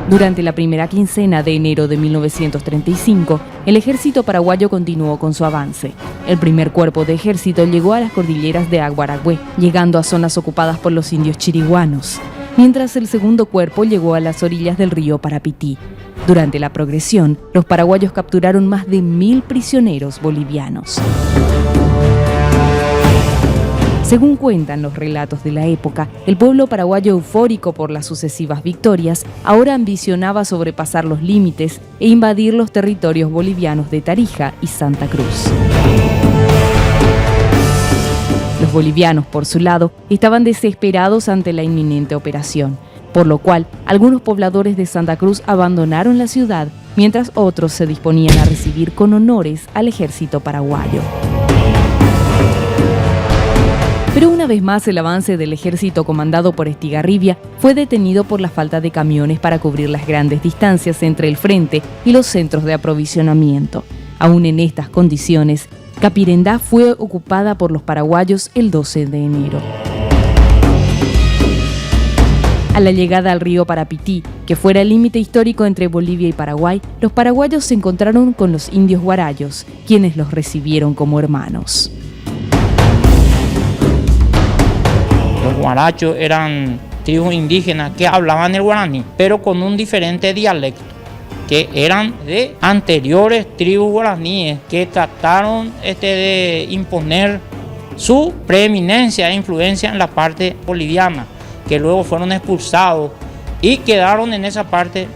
Durante la primera quincena de enero de 1935, el ejército paraguayo continuó con su avance. El primer cuerpo de ejército llegó a las cordilleras de Aguaragüe, llegando a zonas ocupadas por los indios chiriguanos, mientras el segundo cuerpo llegó a las orillas del río Parapití. Durante la progresión, los paraguayos capturaron más de 1.000 prisioneros bolivianos. Según cuentan los relatos de la época, el pueblo paraguayo, eufórico por las sucesivas victorias, ahora ambicionaba sobrepasar los límites e invadir los territorios bolivianos de Tarija y Santa Cruz. Los bolivianos, por su lado, estaban desesperados ante la inminente operación, por lo cual algunos pobladores de Santa Cruz abandonaron la ciudad, mientras otros se disponían a recibir con honores al ejército paraguayo. Pero una vez más el avance del ejército comandado por Estigarribia fue detenido por la falta de camiones para cubrir las grandes distancias entre el frente y los centros de aprovisionamiento. Aún en estas condiciones, Capirendá fue ocupada por los paraguayos el 12 de enero. A la llegada al río Parapití, que fuera el límite histórico entre Bolivia y Paraguay, los paraguayos se encontraron con los indios guarayos, quienes los recibieron como hermanos. Los guarachos eran tribus indígenas que hablaban el guaraní, pero con un diferente dialecto, que eran de anteriores tribus guaraníes que trataron de imponer su preeminencia e influencia en la parte boliviana, que luego fueron expulsados y quedaron en esa parte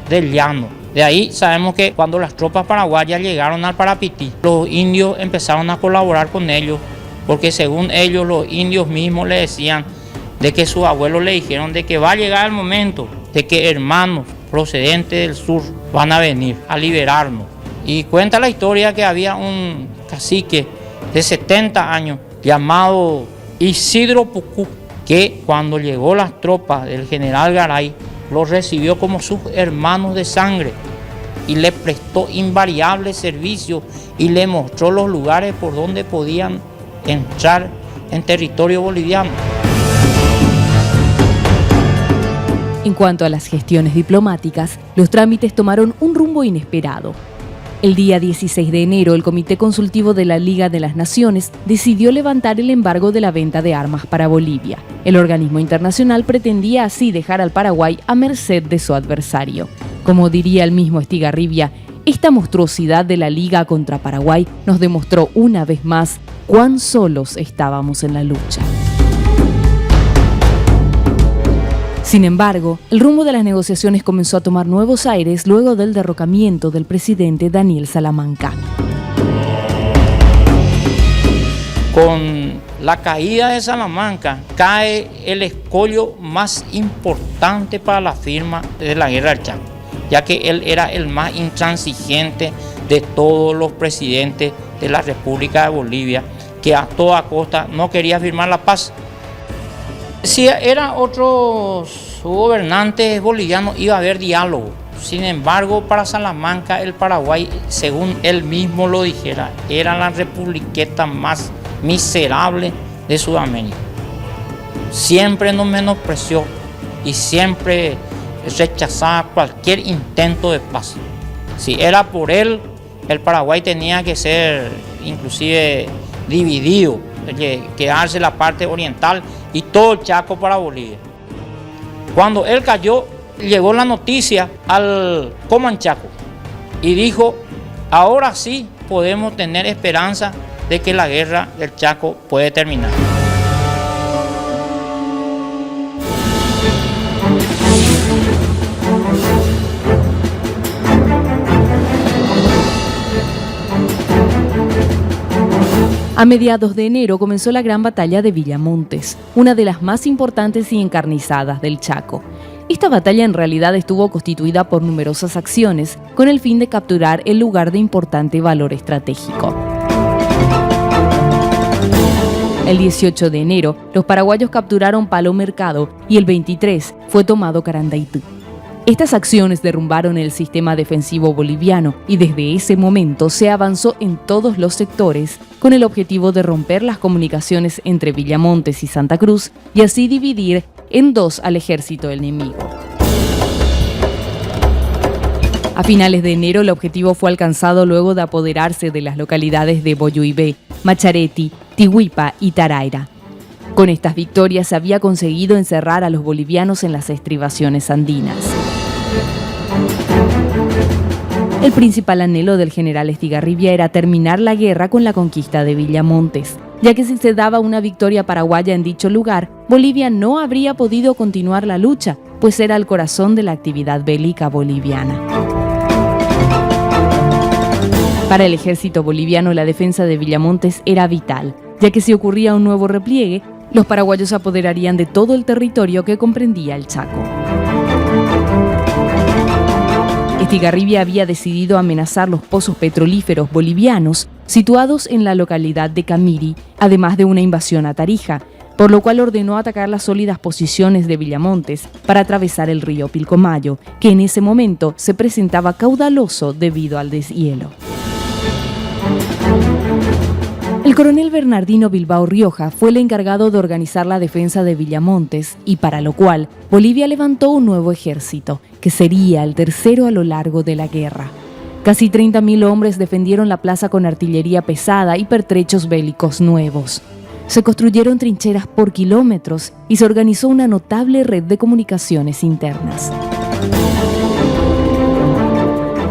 del llano. De ahí sabemos que cuando las tropas paraguayas llegaron al Parapití, los indios empezaron a colaborar con ellos, porque según ellos los indios mismos le decían de que sus abuelos le dijeron de que va a llegar el momento de que hermanos procedentes del sur van a venir a liberarnos. Y cuenta la historia que había un cacique de 70 años llamado Isidro Pucú, que cuando llegó las tropas del general Garay, los recibió como sus hermanos de sangre y le prestó invariables servicios y le mostró los lugares por donde podían entrar en territorio boliviano. En cuanto a las gestiones diplomáticas, los trámites tomaron un rumbo inesperado. El día 16 de enero, el Comité Consultivo de la Liga de las Naciones decidió levantar el embargo de la venta de armas para Bolivia. El organismo internacional pretendía así dejar al Paraguay a merced de su adversario. Como diría el mismo Estigarribia, esta monstruosidad de la Liga contra Paraguay nos demostró una vez más cuán solos estábamos en la lucha. Sin embargo, el rumbo de las negociaciones comenzó a tomar nuevos aires luego del derrocamiento del presidente Daniel Salamanca. Con la caída de Salamanca cae el escollo más importante para la firma de la Guerra del Chaco, ya que él era el más intransigente de todos los presidentes de la República de Bolivia, que a toda costa no quería firmar la paz. Si eran otros gobernantes bolivianos iba a haber diálogo. Sin embargo, para Salamanca, el Paraguay, según él mismo lo dijera, era la republiqueta más miserable de Sudamérica. Siempre nos menospreció y siempre rechazaba cualquier intento de paz. Si era por él, el Paraguay tenía que ser inclusive dividido, quedarse la parte oriental y todo el Chaco para Bolivia. Cuando él cayó, llegó la noticia al Comanchaco y dijo, ahora sí podemos tener esperanza de que la guerra del Chaco puede terminar. A mediados de enero comenzó la gran batalla de Villamontes, una de las más importantes y encarnizadas del Chaco. Esta batalla en realidad estuvo constituida por numerosas acciones con el fin de capturar el lugar de importante valor estratégico. El 18 de enero, los paraguayos capturaron Palo Mercado y el 23 fue tomado Carandaitú. Estas acciones derrumbaron el sistema defensivo boliviano y desde ese momento se avanzó en todos los sectores con el objetivo de romper las comunicaciones entre Villamontes y Santa Cruz y así dividir en dos al ejército enemigo. A finales de enero el objetivo fue alcanzado luego de apoderarse de las localidades de Boyuibé, Machareti, Tihuipa y Taraira. Con estas victorias se había conseguido encerrar a los bolivianos en las estribaciones andinas. El principal anhelo del general Estigarribia era terminar la guerra con la conquista de Villamontes, ya que si se daba una victoria paraguaya en dicho lugar, Bolivia no habría podido continuar la lucha, pues era el corazón de la actividad bélica boliviana. Para el ejército boliviano la defensa de Villamontes era vital, ya que si ocurría un nuevo repliegue, los paraguayos se apoderarían de todo el territorio que comprendía el Chaco. Estigarribia había decidido amenazar los pozos petrolíferos bolivianos situados en la localidad de Camiri, además de una invasión a Tarija, por lo cual ordenó atacar las sólidas posiciones de Villamontes para atravesar el río Pilcomayo, que en ese momento se presentaba caudaloso debido al deshielo. El coronel Bernardino Bilbao Rioja fue el encargado de organizar la defensa de Villamontes y para lo cual Bolivia levantó un nuevo ejército, que sería el tercero a lo largo de la guerra. Casi 30.000 hombres defendieron la plaza con artillería pesada y pertrechos bélicos nuevos. Se construyeron trincheras por kilómetros y se organizó una notable red de comunicaciones internas.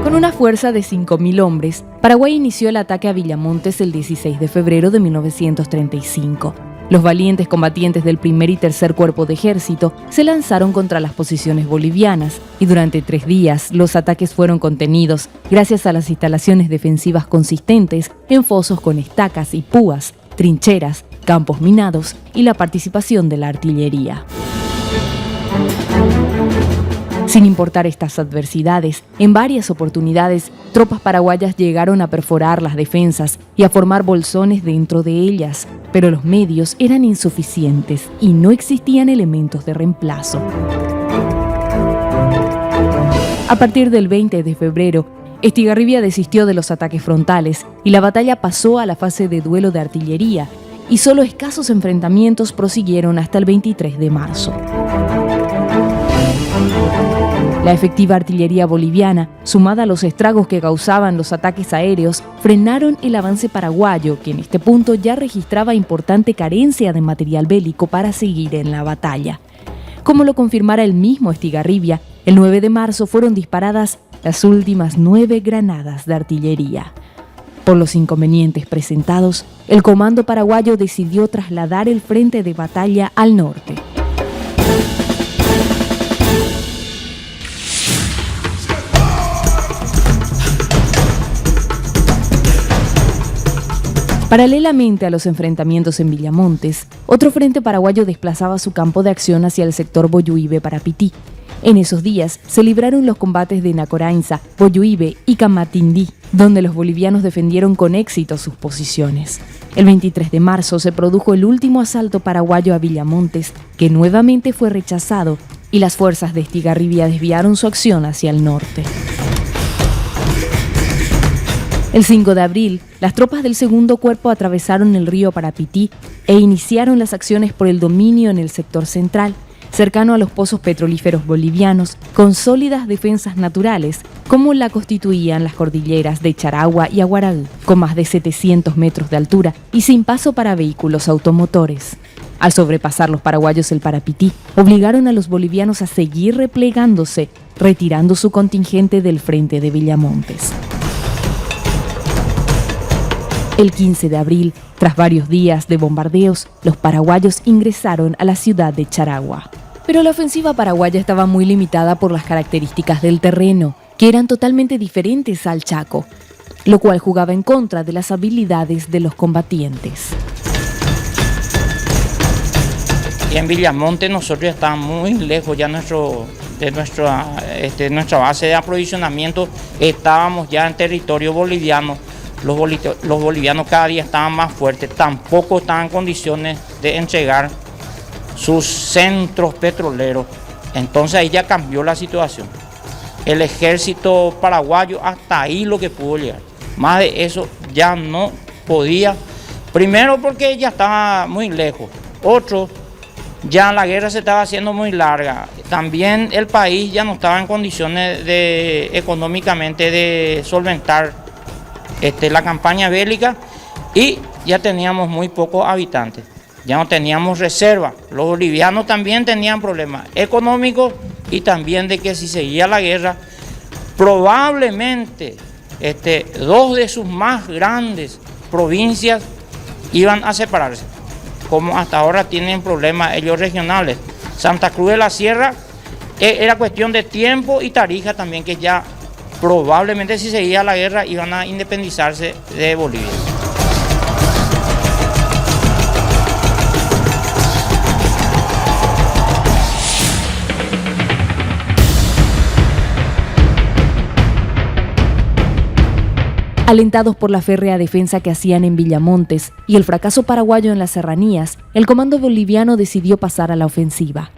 Con una fuerza de 5.000 hombres, Paraguay inició el ataque a Villamontes el 16 de febrero de 1935. Los valientes combatientes del primer y tercer cuerpo de ejército se lanzaron contra las posiciones bolivianas y durante 3 días los ataques fueron contenidos gracias a las instalaciones defensivas consistentes en fosos con estacas y púas, trincheras, campos minados y la participación de la artillería. Sin importar estas adversidades, en varias oportunidades, tropas paraguayas llegaron a perforar las defensas y a formar bolsones dentro de ellas, pero los medios eran insuficientes y no existían elementos de reemplazo. A partir del 20 de febrero, Estigarribia desistió de los ataques frontales y la batalla pasó a la fase de duelo de artillería, y solo escasos enfrentamientos prosiguieron hasta el 23 de marzo. La efectiva artillería boliviana, sumada a los estragos que causaban los ataques aéreos, frenaron el avance paraguayo, que en este punto ya registraba importante carencia de material bélico para seguir en la batalla. Como lo confirmara el mismo Estigarribia, el 9 de marzo fueron disparadas las últimas 9 granadas de artillería. Por los inconvenientes presentados, el comando paraguayo decidió trasladar el frente de batalla al norte. Paralelamente a los enfrentamientos en Villamontes, otro frente paraguayo desplazaba su campo de acción hacia el sector Boyuibe-Parapití. En esos días se libraron los combates de Nacorainza, Boyuibe y Camatindí, donde los bolivianos defendieron con éxito sus posiciones. El 23 de marzo se produjo el último asalto paraguayo a Villamontes, que nuevamente fue rechazado, y las fuerzas de Estigarribia desviaron su acción hacia el norte. El 5 de abril, las tropas del segundo cuerpo atravesaron el río Parapití e iniciaron las acciones por el dominio en el sector central, cercano a los pozos petrolíferos bolivianos, con sólidas defensas naturales, como la constituían las cordilleras de Charagua y Aguaraú, con más de 700 metros de altura y sin paso para vehículos automotores. Al sobrepasar los paraguayos el Parapití, obligaron a los bolivianos a seguir replegándose, retirando su contingente del frente de Villamontes. El 15 de abril, tras varios días de bombardeos, los paraguayos ingresaron a la ciudad de Charagua. Pero la ofensiva paraguaya estaba muy limitada por las características del terreno, que eran totalmente diferentes al Chaco, lo cual jugaba en contra de las habilidades de los combatientes. Y en Villamontes nosotros estábamos muy lejos ya de nuestra base de aprovisionamiento, estábamos ya en territorio boliviano. Los bolivianos cada día estaban más fuertes, tampoco estaban en condiciones de entregar sus centros petroleros. Entonces ahí ya cambió la situación. El ejército paraguayo hasta ahí lo que pudo llegar. Más de eso ya no podía. Primero porque ya estaba muy lejos. Otro, ya la guerra se estaba haciendo muy larga. También el país ya no estaba en condiciones económicamente de solventar la campaña bélica y ya teníamos muy pocos habitantes, ya no teníamos reserva. Los bolivianos también tenían problemas económicos y también de que si seguía la guerra, probablemente 2 de sus más grandes provincias iban a separarse, como hasta ahora tienen problemas ellos regionales. Santa Cruz de la Sierra era cuestión de tiempo y Tarija también, que ya probablemente si seguía la guerra iban a independizarse de Bolivia. Alentados por la férrea defensa que hacían en Villamontes y el fracaso paraguayo en las serranías, el comando boliviano decidió pasar a la ofensiva.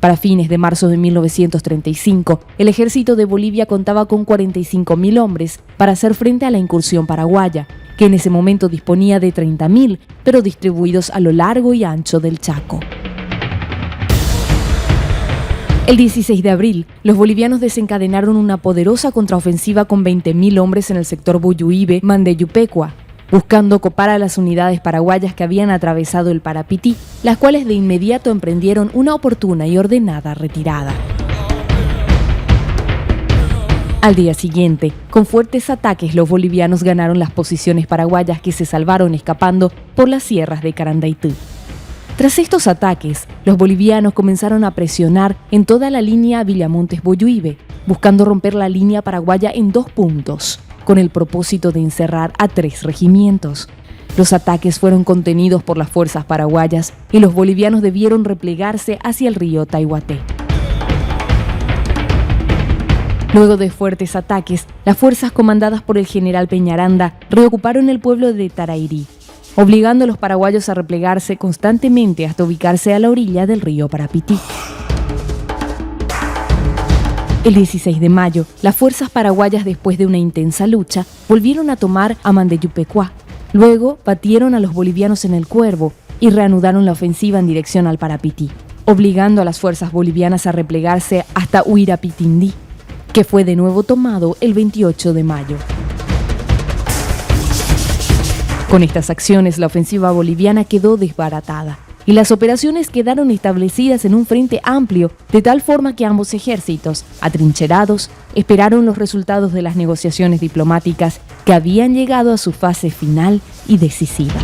Para fines de marzo de 1935, el ejército de Bolivia contaba con 45.000 hombres para hacer frente a la incursión paraguaya, que en ese momento disponía de 30.000, pero distribuidos a lo largo y ancho del Chaco. El 16 de abril, los bolivianos desencadenaron una poderosa contraofensiva con 20.000 hombres en el sector Buyuibe, Mandeyupecua, buscando copar a las unidades paraguayas que habían atravesado el Parapití, las cuales de inmediato emprendieron una oportuna y ordenada retirada. Al día siguiente, con fuertes ataques, los bolivianos ganaron las posiciones paraguayas que se salvaron escapando por las sierras de Carandaitú. Tras estos ataques, los bolivianos comenzaron a presionar en toda la línea Villamontes-Buyuibe, buscando romper la línea paraguaya en 2 puntos, con el propósito de encerrar a 3 regimientos. Los ataques fueron contenidos por las fuerzas paraguayas y los bolivianos debieron replegarse hacia el río Taihuaté. Luego de fuertes ataques, las fuerzas comandadas por el general Peñaranda reocuparon el pueblo de Tarairí, obligando a los paraguayos a replegarse constantemente hasta ubicarse a la orilla del río Parapití. El 16 de mayo, las fuerzas paraguayas, después de una intensa lucha, volvieron a tomar a Mandeyupecua. Luego batieron a los bolivianos en el Cuervo y reanudaron la ofensiva en dirección al Parapití, obligando a las fuerzas bolivianas a replegarse hasta Huirapitindí, que fue de nuevo tomado el 28 de mayo. Con estas acciones, la ofensiva boliviana quedó desbaratada y las operaciones quedaron establecidas en un frente amplio, de tal forma que ambos ejércitos, atrincherados, esperaron los resultados de las negociaciones diplomáticas que habían llegado a su fase final y decisiva.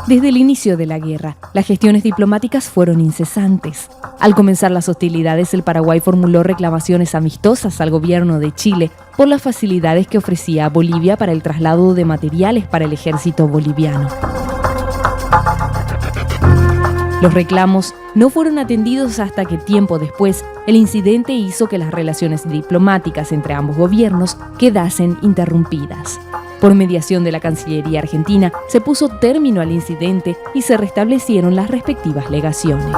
Desde el inicio de la guerra, las gestiones diplomáticas fueron incesantes. Al comenzar las hostilidades, el Paraguay formuló reclamaciones amistosas al gobierno de Chile por las facilidades que ofrecía a Bolivia para el traslado de materiales para el ejército boliviano. Los reclamos no fueron atendidos hasta que tiempo después el incidente hizo que las relaciones diplomáticas entre ambos gobiernos quedasen interrumpidas. Por mediación de la Cancillería argentina, se puso término al incidente y se restablecieron las respectivas legaciones.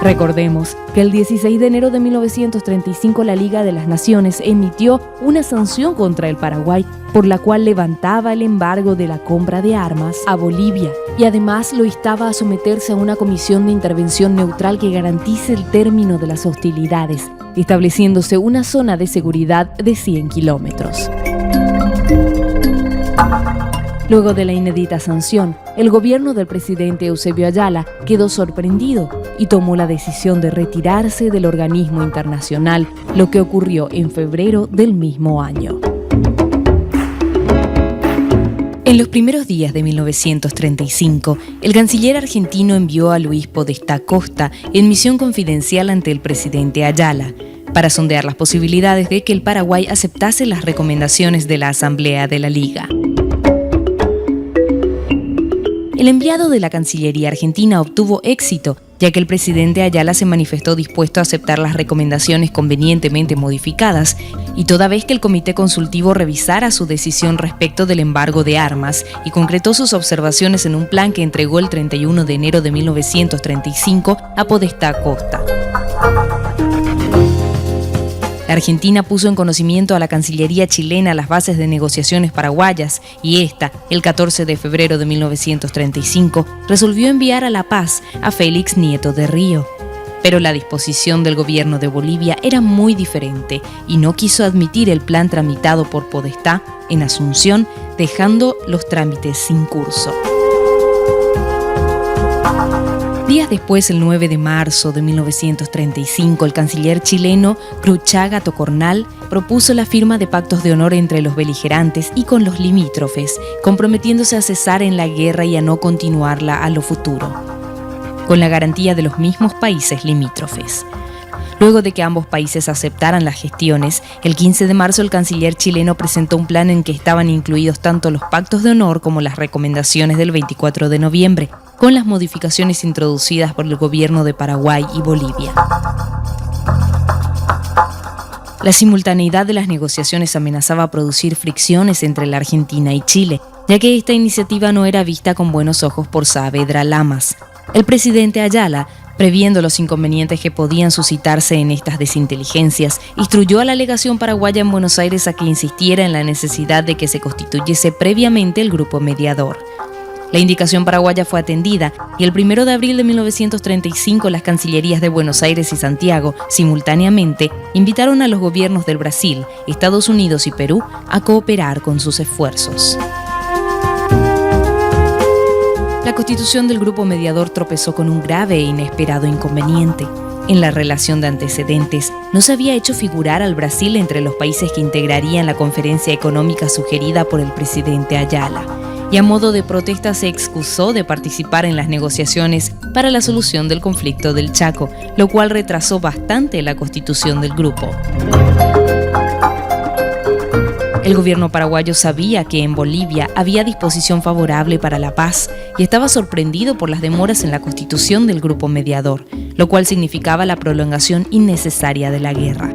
Recordemos que el 16 de enero de 1935 la Liga de las Naciones emitió una sanción contra el Paraguay por la cual levantaba el embargo de la compra de armas a Bolivia y además lo instaba a someterse a una comisión de intervención neutral que garantice el término de las hostilidades, estableciéndose una zona de seguridad de 100 kilómetros. Luego de la inédita sanción, el gobierno del presidente Eusebio Ayala quedó sorprendido y tomó la decisión de retirarse del organismo internacional, lo que ocurrió en febrero del mismo año. En los primeros días de 1935, el canciller argentino envió a Luis Podestá Costa en misión confidencial ante el presidente Ayala para sondear las posibilidades de que el Paraguay aceptase las recomendaciones de la Asamblea de la Liga. El enviado de la Cancillería argentina obtuvo éxito, ya que el presidente Ayala se manifestó dispuesto a aceptar las recomendaciones convenientemente modificadas, y toda vez que el Comité Consultivo revisara su decisión respecto del embargo de armas y concretó sus observaciones en un plan que entregó el 31 de enero de 1935 a Podestá Costa. La Argentina puso en conocimiento a la Cancillería chilena las bases de negociaciones paraguayas y esta, el 14 de febrero de 1935, resolvió enviar a La Paz a Félix Nieto de Río. Pero la disposición del gobierno de Bolivia era muy diferente y no quiso admitir el plan tramitado por Podestá en Asunción, dejando los trámites sin curso. Días después, el 9 de marzo de 1935, el canciller chileno Cruchaga Tocornal propuso la firma de pactos de honor entre los beligerantes y con los limítrofes, comprometiéndose a cesar en la guerra y a no continuarla a lo futuro, con la garantía de los mismos países limítrofes. Luego de que ambos países aceptaran las gestiones, el 15 de marzo el canciller chileno presentó un plan en que estaban incluidos tanto los pactos de honor como las recomendaciones del 24 de noviembre, con las modificaciones introducidas por el gobierno de Paraguay y Bolivia. La simultaneidad de las negociaciones amenazaba producir fricciones entre la Argentina y Chile, ya que esta iniciativa no era vista con buenos ojos por Saavedra Lamas. El presidente Ayala, previendo los inconvenientes que podían suscitarse en estas desinteligencias, instruyó a la legación paraguaya en Buenos Aires a que insistiera en la necesidad de que se constituyese previamente el grupo mediador. La indicación paraguaya fue atendida y el 1 de abril de 1935 las cancillerías de Buenos Aires y Santiago, simultáneamente, invitaron a los gobiernos del Brasil, Estados Unidos y Perú a cooperar con sus esfuerzos. La constitución del grupo mediador tropezó con un grave e inesperado inconveniente. En la relación de antecedentes, no se había hecho figurar al Brasil entre los países que integrarían la conferencia económica sugerida por el presidente Ayala, y a modo de protesta se excusó de participar en las negociaciones para la solución del conflicto del Chaco, lo cual retrasó bastante la constitución del grupo. El gobierno paraguayo sabía que en Bolivia había disposición favorable para la paz y estaba sorprendido por las demoras en la constitución del grupo mediador, lo cual significaba la prolongación innecesaria de la guerra.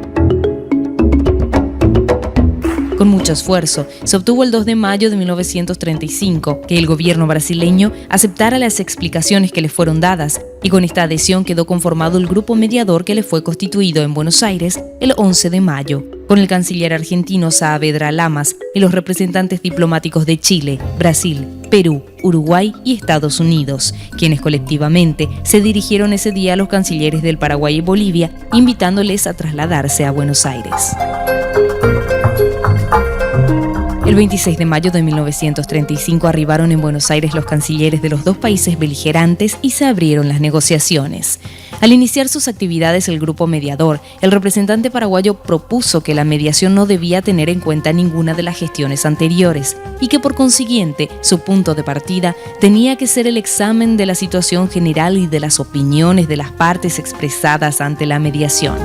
Con mucho esfuerzo, se obtuvo el 2 de mayo de 1935 que el gobierno brasileño aceptara las explicaciones que le fueron dadas, y con esta adhesión quedó conformado el grupo mediador que le fue constituido en Buenos Aires el 11 de mayo, con el canciller argentino Saavedra Lamas y los representantes diplomáticos de Chile, Brasil, Perú, Uruguay y Estados Unidos, quienes colectivamente se dirigieron ese día a los cancilleres del Paraguay y Bolivia, invitándoles a trasladarse a Buenos Aires. El 26 de mayo de 1935 arribaron en Buenos Aires los cancilleres de los dos países beligerantes y se abrieron las negociaciones. Al iniciar sus actividades el grupo mediador, el representante paraguayo propuso que la mediación no debía tener en cuenta ninguna de las gestiones anteriores y que por consiguiente su punto de partida tenía que ser el examen de la situación general y de las opiniones de las partes expresadas ante la mediación.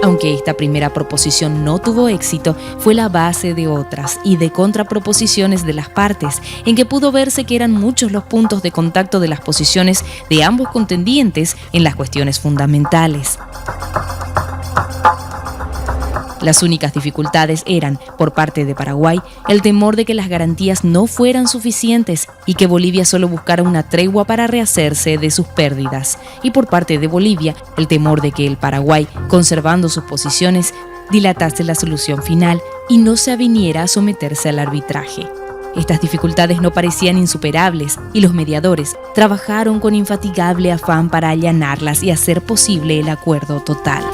Aunque esta primera proposición no tuvo éxito, fue la base de otras y de contraproposiciones de las partes, en que pudo verse que eran muchos los puntos de contacto de las posiciones de ambos contendientes en las cuestiones fundamentales. Las únicas dificultades eran, por parte de Paraguay, el temor de que las garantías no fueran suficientes y que Bolivia solo buscara una tregua para rehacerse de sus pérdidas, y por parte de Bolivia, el temor de que el Paraguay, conservando sus posiciones, dilatase la solución final y no se aviniera a someterse al arbitraje. Estas dificultades no parecían insuperables y los mediadores trabajaron con infatigable afán para allanarlas y hacer posible el acuerdo total.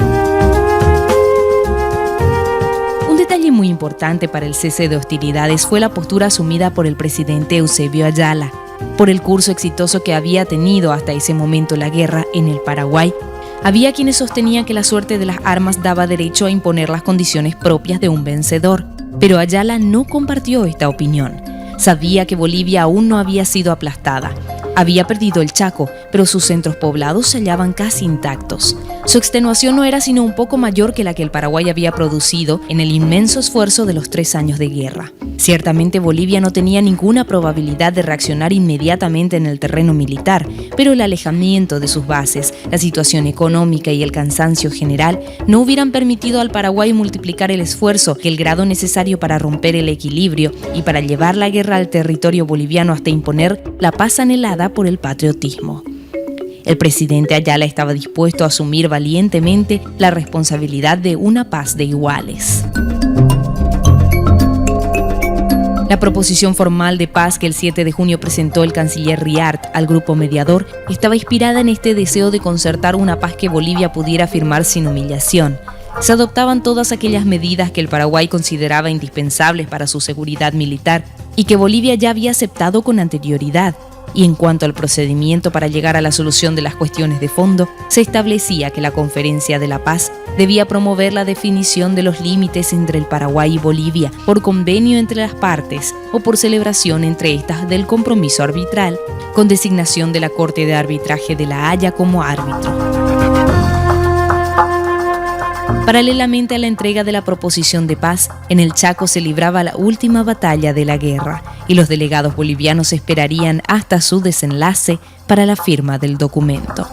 Un detalle muy importante para el cese de hostilidades fue la postura asumida por el presidente Eusebio Ayala. Por el curso exitoso que había tenido hasta ese momento la guerra en el Paraguay, había quienes sostenían que la suerte de las armas daba derecho a imponer las condiciones propias de un vencedor, pero Ayala no compartió esta opinión. Sabía que Bolivia aún no había sido aplastada. Había perdido el Chaco, pero sus centros poblados se hallaban casi intactos. Su extenuación no era sino un poco mayor que la que el Paraguay había producido en el inmenso esfuerzo de los 3 años de guerra. Ciertamente Bolivia no tenía ninguna probabilidad de reaccionar inmediatamente en el terreno militar, pero el alejamiento de sus bases, la situación económica y el cansancio general no hubieran permitido al Paraguay multiplicar el esfuerzo que el grado necesario para romper el equilibrio y para llevar la guerra al territorio boliviano hasta imponer la paz anhelada por el patriotismo. El presidente Ayala estaba dispuesto a asumir valientemente la responsabilidad de una paz de iguales. La proposición formal de paz que el 7 de junio presentó el canciller Riart al grupo mediador estaba inspirada en este deseo de concertar una paz que Bolivia pudiera firmar sin humillación. Se adoptaban todas aquellas medidas que el Paraguay consideraba indispensables para su seguridad militar y que Bolivia ya había aceptado con anterioridad. Y en cuanto al procedimiento para llegar a la solución de las cuestiones de fondo, se establecía que la Conferencia de la Paz debía promover la definición de los límites entre el Paraguay y Bolivia por convenio entre las partes o por celebración entre estas del compromiso arbitral, con designación de la Corte de Arbitraje de La Haya como árbitro. Paralelamente a la entrega de la proposición de paz, en el Chaco se libraba la última batalla de la guerra y los delegados bolivianos esperarían hasta su desenlace para la firma del documento.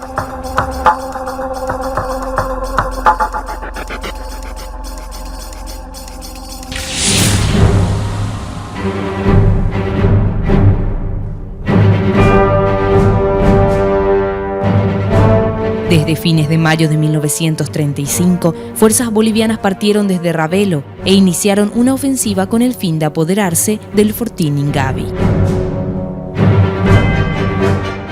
Desde fines de mayo de 1935, fuerzas bolivianas partieron desde Ravelo e iniciaron una ofensiva con el fin de apoderarse del fortín Ingavi.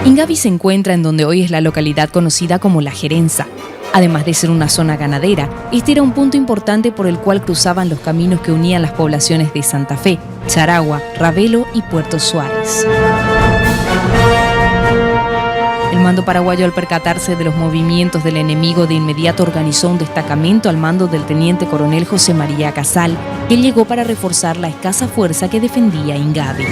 Ingavi se encuentra en donde hoy es la localidad conocida como La Gerenza. Además de ser una zona ganadera, este era un punto importante por el cual cruzaban los caminos que unían las poblaciones de Santa Fe, Charagua, Ravelo y Puerto Suárez. El mando paraguayo, al percatarse de los movimientos del enemigo, de inmediato organizó un destacamento al mando del teniente coronel José María Casal, que llegó para reforzar la escasa fuerza que defendía Ingavi.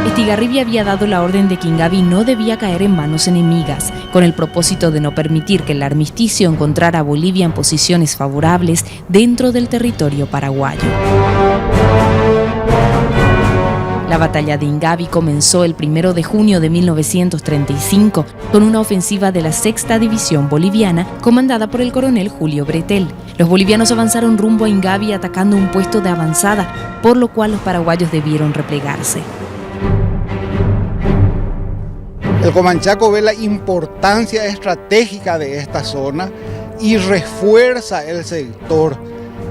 Estigarribia había dado la orden de que Ingavi no debía caer en manos enemigas, con el propósito de no permitir que el armisticio encontrara a Bolivia en posiciones favorables dentro del territorio paraguayo. La batalla de Ingavi comenzó el 1 de junio de 1935 con una ofensiva de la 6ª División Boliviana comandada por el coronel Julio Bretel. Los bolivianos avanzaron rumbo a Ingavi atacando un puesto de avanzada, por lo cual los paraguayos debieron replegarse. El Comanchaco ve la importancia estratégica de esta zona y refuerza el sector,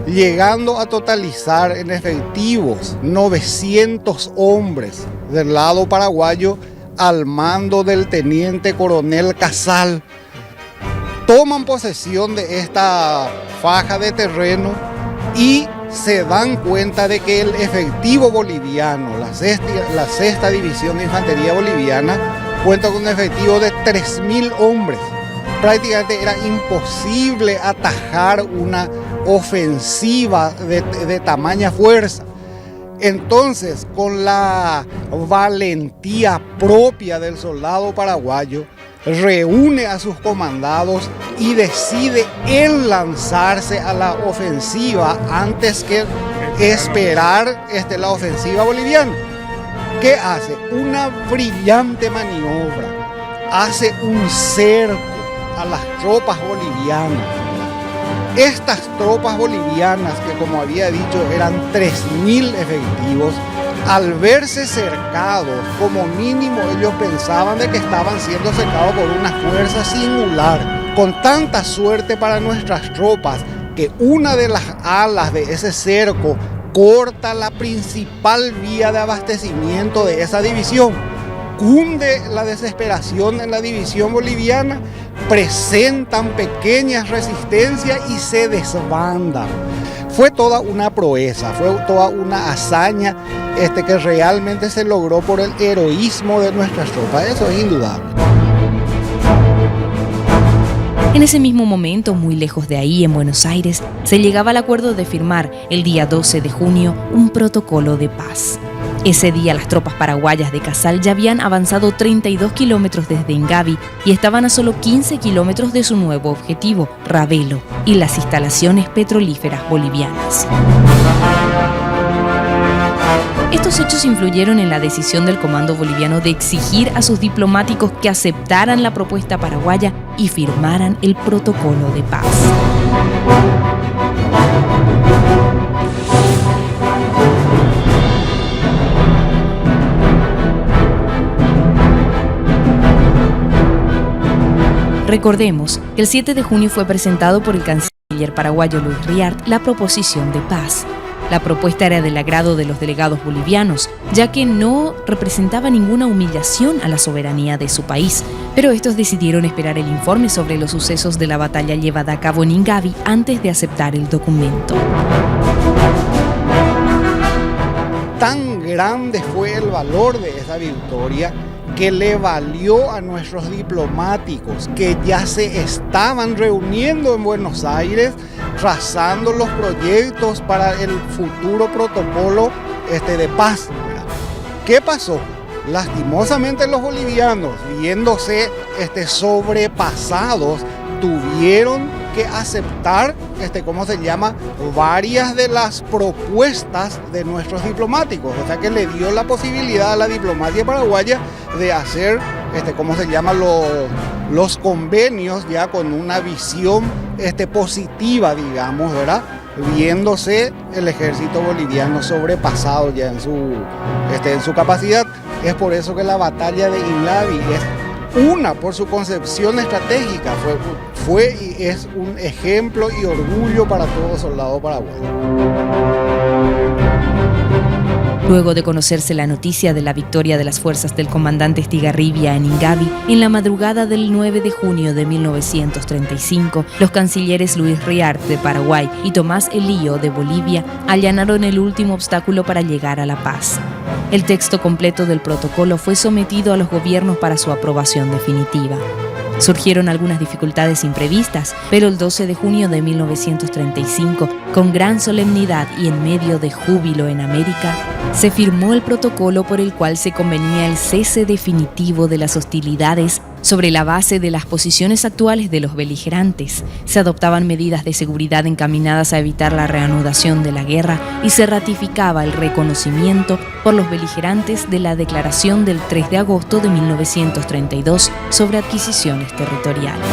llegando a totalizar en efectivos 900 hombres del lado paraguayo al mando del teniente coronel Casal. Toman posesión de esta faja de terreno y se dan cuenta de que el efectivo boliviano, la 6ª División de Infantería Boliviana, cuenta con un efectivo de 3.000 hombres. Prácticamente era imposible atajar una ofensiva de tamaña fuerza. Entonces, con la valentía propia del soldado paraguayo, reúne a sus comandados y decide él lanzarse a la ofensiva antes que esperar la ofensiva boliviana. ¿Qué hace? Una brillante maniobra. Hace un cerco a las tropas bolivianas. Estas tropas bolivianas, que como había dicho eran 3.000 efectivos, al verse cercados, como mínimo ellos pensaban de que estaban siendo cercados por una fuerza singular. Con tanta suerte para nuestras tropas que una de las alas de ese cerco corta la principal vía de abastecimiento de esa división. Cunde la desesperación en la división boliviana, presentan pequeñas resistencias y se desbandan. Fue toda una proeza, fue toda una hazaña que realmente se logró por el heroísmo de nuestras tropas, eso es indudable. En ese mismo momento, muy lejos de ahí, en Buenos Aires, se llegaba al acuerdo de firmar el día 12 de junio un protocolo de paz. Ese día las tropas paraguayas de Casal ya habían avanzado 32 kilómetros desde Ingavi y estaban a solo 15 kilómetros de su nuevo objetivo, Ravelo, y las instalaciones petrolíferas bolivianas. Estos hechos influyeron en la decisión del comando boliviano de exigir a sus diplomáticos que aceptaran la propuesta paraguaya y firmaran el protocolo de paz. Recordemos que el 7 de junio fue presentado por el canciller paraguayo Luis Riart la proposición de paz. La propuesta era del agrado de los delegados bolivianos, ya que no representaba ninguna humillación a la soberanía de su país, pero estos decidieron esperar el informe sobre los sucesos de la batalla llevada a cabo en Ingavi antes de aceptar el documento. Tan grande fue el valor de esa victoria que le valió a nuestros diplomáticos, que ya se estaban reuniendo en Buenos Aires, trazando los proyectos para el futuro protocolo de paz. ¿Qué pasó? Lastimosamente los bolivianos, viéndose sobrepasados, tuvieron que aceptar, varias de las propuestas de nuestros diplomáticos. O sea que le dio la posibilidad a la diplomacia paraguaya de hacer, los convenios ya con una visión positiva, digamos, ¿verdad? Viéndose el ejército boliviano sobrepasado ya en su capacidad. Es por eso que la batalla de Ingavi es por su concepción estratégica, fue y es un ejemplo y orgullo para todo soldado paraguayo. Luego de conocerse la noticia de la victoria de las fuerzas del comandante Estigarribia en Ingavi, en la madrugada del 9 de junio de 1935, los cancilleres Luis Riart de Paraguay y Tomás Elío de Bolivia allanaron el último obstáculo para llegar a la paz. El texto completo del protocolo fue sometido a los gobiernos para su aprobación definitiva. Surgieron algunas dificultades imprevistas, pero el 12 de junio de 1935, con gran solemnidad y en medio de júbilo en América, se firmó el protocolo por el cual se convenía el cese definitivo de las hostilidades sobre la base de las posiciones actuales de los beligerantes. Se adoptaban medidas de seguridad encaminadas a evitar la reanudación de la guerra y se ratificaba el reconocimiento por los beligerantes de la declaración del 3 de agosto de 1932 sobre adquisiciones territoriales.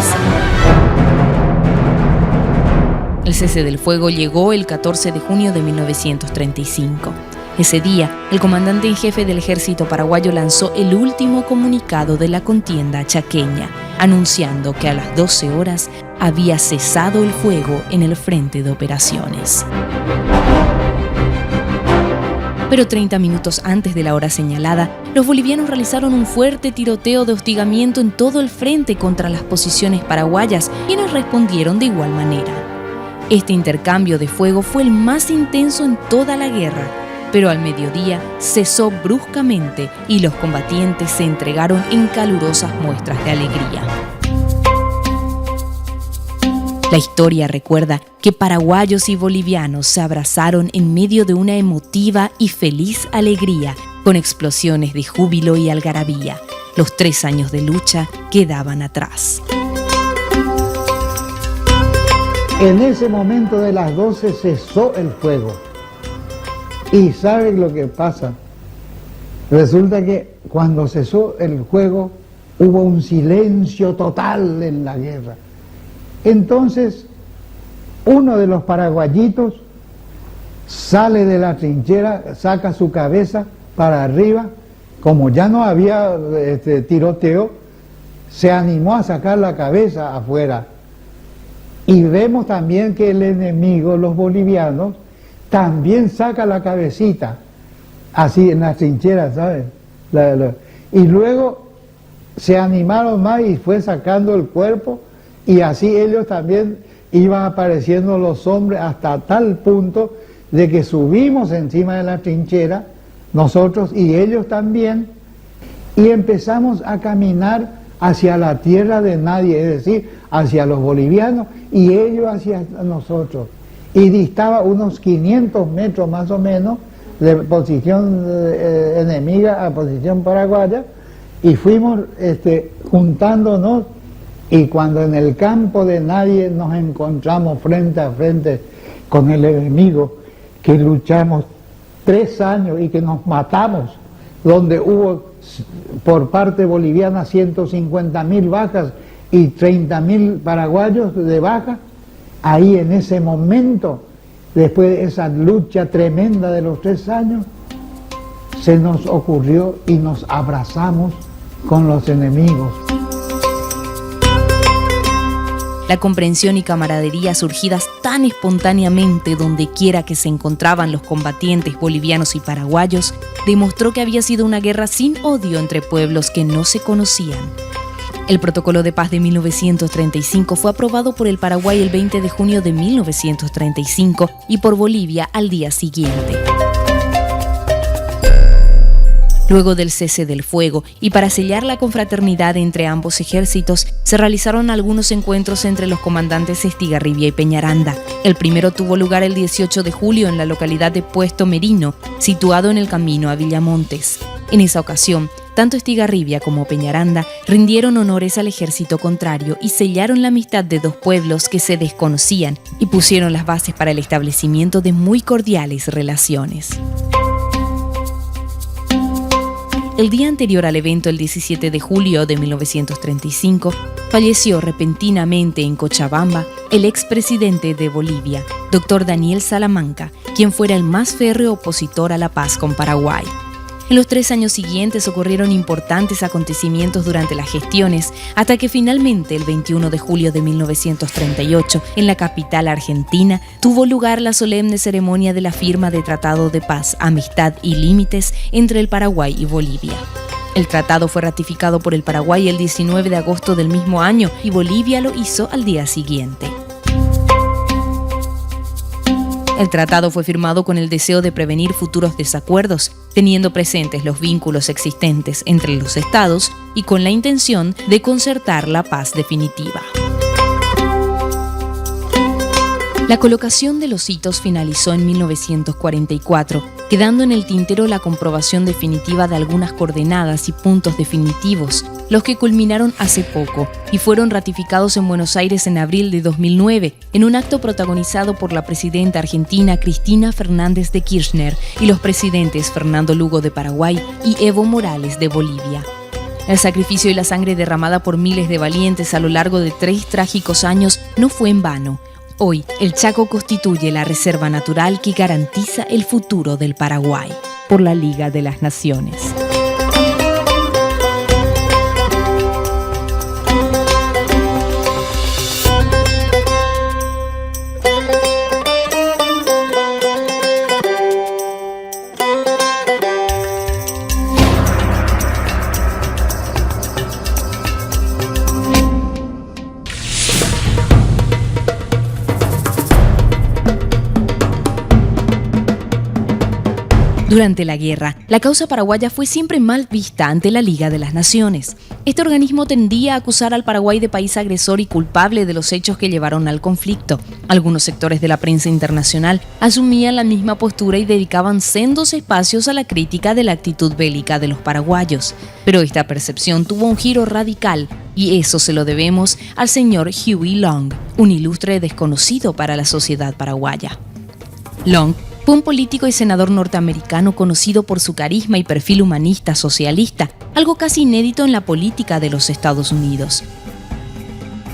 El cese del fuego llegó el 14 de junio de 1935. Ese día, el comandante en jefe del ejército paraguayo lanzó el último comunicado de la contienda chaqueña, anunciando que a las 12 horas había cesado el fuego en el frente de operaciones. Pero 30 minutos antes de la hora señalada, los bolivianos realizaron un fuerte tiroteo de hostigamiento en todo el frente contra las posiciones paraguayas, quienes respondieron de igual manera. Este intercambio de fuego fue el más intenso en toda la guerra, pero al mediodía cesó bruscamente y los combatientes se entregaron en calurosas muestras de alegría. La historia recuerda que paraguayos y bolivianos se abrazaron en medio de una emotiva y feliz alegría, con explosiones de júbilo y algarabía. Los 3 años de lucha quedaban atrás. En ese momento de las 12 cesó el fuego. ¿Y saben lo que pasa? Resulta que cuando cesó el fuego hubo un silencio total en la guerra. Entonces, uno de los paraguayitos sale de la trinchera, saca su cabeza para arriba, como ya no había tiroteo, se animó a sacar la cabeza afuera. Y vemos también que el enemigo, los bolivianos, también saca la cabecita, así en las trincheras, ¿sabes? Y luego se animaron más y fue sacando el cuerpo, y así ellos también iban apareciendo los hombres hasta tal punto de que subimos encima de la trinchera, nosotros y ellos también, y empezamos a caminar hacia la tierra de nadie, es decir, hacia los bolivianos y ellos hacia nosotros. Y distaba unos 500 metros más o menos de posición enemiga a posición paraguaya, y fuimos juntándonos, y cuando en el campo de nadie nos encontramos frente a frente con el enemigo, que luchamos 3 años y que nos matamos, donde hubo por parte boliviana 150.000 bajas y 30.000 paraguayos de baja. Ahí en ese momento, después de esa lucha tremenda de los 3 años, se nos ocurrió y nos abrazamos con los enemigos. La comprensión y camaradería surgidas tan espontáneamente donde quiera que se encontraban los combatientes bolivianos y paraguayos demostró que había sido una guerra sin odio entre pueblos que no se conocían. El Protocolo de Paz de 1935 fue aprobado por el Paraguay el 20 de junio de 1935 y por Bolivia al día siguiente. Luego del cese del fuego y para sellar la confraternidad entre ambos ejércitos, se realizaron algunos encuentros entre los comandantes Estigarribia y Peñaranda. El primero tuvo lugar el 18 de julio en la localidad de Puesto Merino, situado en el camino a Villamontes. En esa ocasión, tanto Estigarribia como Peñaranda rindieron honores al ejército contrario y sellaron la amistad de 2 pueblos que se desconocían y pusieron las bases para el establecimiento de muy cordiales relaciones. El día anterior al evento, el 17 de julio de 1935, falleció repentinamente en Cochabamba el expresidente de Bolivia, Dr. Daniel Salamanca, quien fuera el más férreo opositor a la paz con Paraguay. En los 3 años siguientes ocurrieron importantes acontecimientos durante las gestiones, hasta que finalmente, el 21 de julio de 1938, en la capital argentina, tuvo lugar la solemne ceremonia de la firma de Tratado de Paz, Amistad y Límites entre el Paraguay y Bolivia. El tratado fue ratificado por el Paraguay el 19 de agosto del mismo año y Bolivia lo hizo al día siguiente. El tratado fue firmado con el deseo de prevenir futuros desacuerdos, teniendo presentes los vínculos existentes entre los estados y con la intención de concertar la paz definitiva. La colocación de los hitos finalizó en 1944, quedando en el tintero la comprobación definitiva de algunas coordenadas y puntos definitivos, los que culminaron hace poco y fueron ratificados en Buenos Aires en abril de 2009, en un acto protagonizado por la presidenta argentina Cristina Fernández de Kirchner y los presidentes Fernando Lugo de Paraguay y Evo Morales de Bolivia. El sacrificio y la sangre derramada por miles de valientes a lo largo de 3 trágicos años no fue en vano. Hoy, el Chaco constituye la reserva natural que garantiza el futuro del Paraguay, por la Liga de las Naciones. Durante la guerra, la causa paraguaya fue siempre mal vista ante la Liga de las Naciones. Este organismo tendía a acusar al Paraguay de país agresor y culpable de los hechos que llevaron al conflicto. Algunos sectores de la prensa internacional asumían la misma postura y dedicaban sendos espacios a la crítica de la actitud bélica de los paraguayos. Pero esta percepción tuvo un giro radical, y eso se lo debemos al señor Huey Long, un ilustre desconocido para la sociedad paraguaya. Long fue un político y senador norteamericano conocido por su carisma y perfil humanista socialista, algo casi inédito en la política de los Estados Unidos.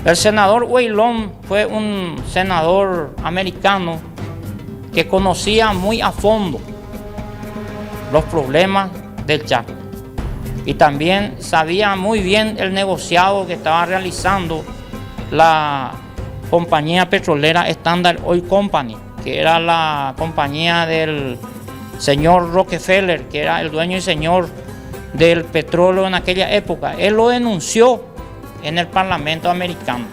El senador Huey Long fue un senador americano que conocía muy a fondo los problemas del Chaco y también sabía muy bien el negociado que estaba realizando la compañía petrolera Standard Oil Company, que era la compañía del señor Rockefeller, que era el dueño y señor del petróleo en aquella época. Él lo denunció en el Parlamento americano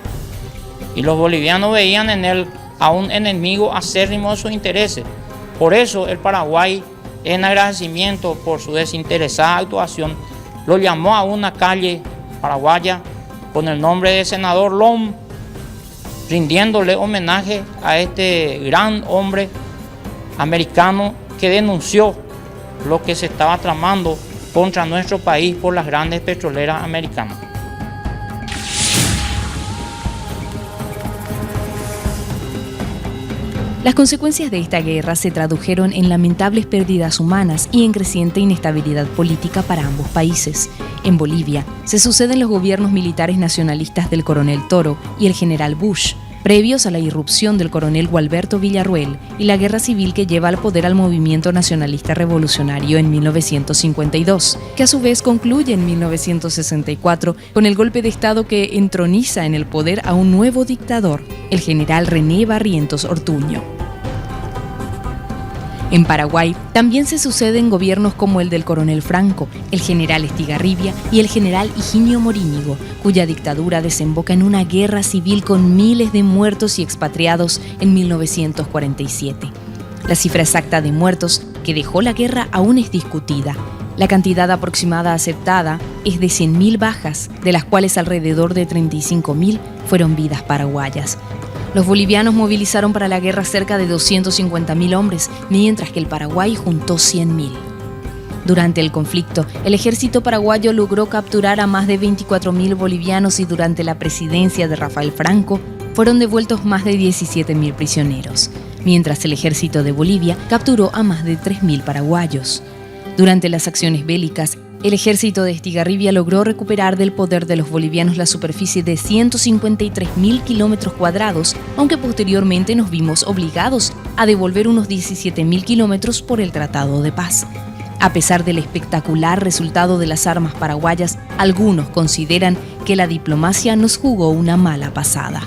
y los bolivianos veían en él a un enemigo acérrimo de sus intereses. Por eso el Paraguay, en agradecimiento por su desinteresada actuación, lo llamó a una calle paraguaya con el nombre de senador Long, rindiéndole homenaje a este gran hombre americano que denunció lo que se estaba tramando contra nuestro país por las grandes petroleras americanas. Las consecuencias de esta guerra se tradujeron en lamentables pérdidas humanas y en creciente inestabilidad política para ambos países. En Bolivia se suceden los gobiernos militares nacionalistas del coronel Toro y el general Bush, previos a la irrupción del coronel Gualberto Villarroel y la guerra civil que lleva al poder al movimiento nacionalista revolucionario en 1952, que a su vez concluye en 1964 con el golpe de Estado que entroniza en el poder a un nuevo dictador, el general René Barrientos Ortuño. En Paraguay también se suceden gobiernos como el del coronel Franco, el general Estigarribia y el general Higinio Morínigo, cuya dictadura desemboca en una guerra civil con miles de muertos y expatriados en 1947. La cifra exacta de muertos que dejó la guerra aún es discutida. La cantidad aproximada aceptada es de 100.000 bajas, de las cuales alrededor de 35.000 fueron vidas paraguayas. Los bolivianos movilizaron para la guerra cerca de 250.000 hombres, mientras que el Paraguay juntó 100.000. Durante el conflicto, el ejército paraguayo logró capturar a más de 24.000 bolivianos y durante la presidencia de Rafael Franco fueron devueltos más de 17.000 prisioneros, mientras el ejército de Bolivia capturó a más de 3.000 paraguayos. Durante las acciones bélicas, el ejército de Estigarribia logró recuperar del poder de los bolivianos la superficie de 153.000 kilómetros cuadrados, aunque posteriormente nos vimos obligados a devolver unos 17.000 kilómetros por el Tratado de Paz. A pesar del espectacular resultado de las armas paraguayas, algunos consideran que la diplomacia nos jugó una mala pasada.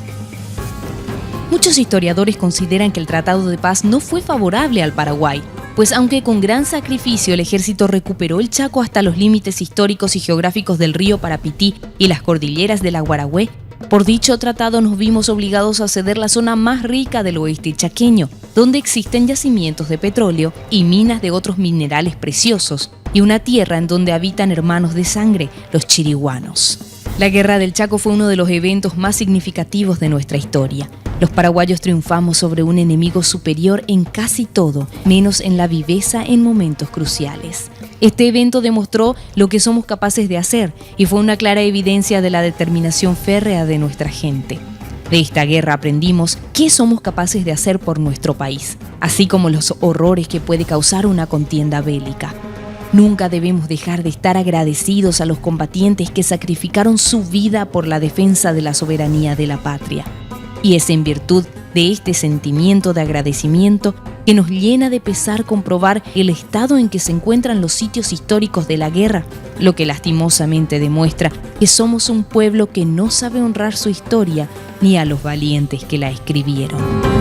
Muchos historiadores consideran que el Tratado de Paz no fue favorable al Paraguay, pues aunque con gran sacrificio el ejército recuperó el Chaco hasta los límites históricos y geográficos del río Parapití y las cordilleras del Aguaragüe, por dicho tratado nos vimos obligados a ceder la zona más rica del oeste chaqueño, donde existen yacimientos de petróleo y minas de otros minerales preciosos, y una tierra en donde habitan hermanos de sangre, los chiriguanos. La Guerra del Chaco fue uno de los eventos más significativos de nuestra historia. Los paraguayos triunfamos sobre un enemigo superior en casi todo, menos en la viveza en momentos cruciales. Este evento demostró lo que somos capaces de hacer y fue una clara evidencia de la determinación férrea de nuestra gente. De esta guerra aprendimos qué somos capaces de hacer por nuestro país, así como los horrores que puede causar una contienda bélica. Nunca debemos dejar de estar agradecidos a los combatientes que sacrificaron su vida por la defensa de la soberanía de la patria. Y es en virtud de este sentimiento de agradecimiento que nos llena de pesar comprobar el estado en que se encuentran los sitios históricos de la guerra, lo que lastimosamente demuestra que somos un pueblo que no sabe honrar su historia ni a los valientes que la escribieron.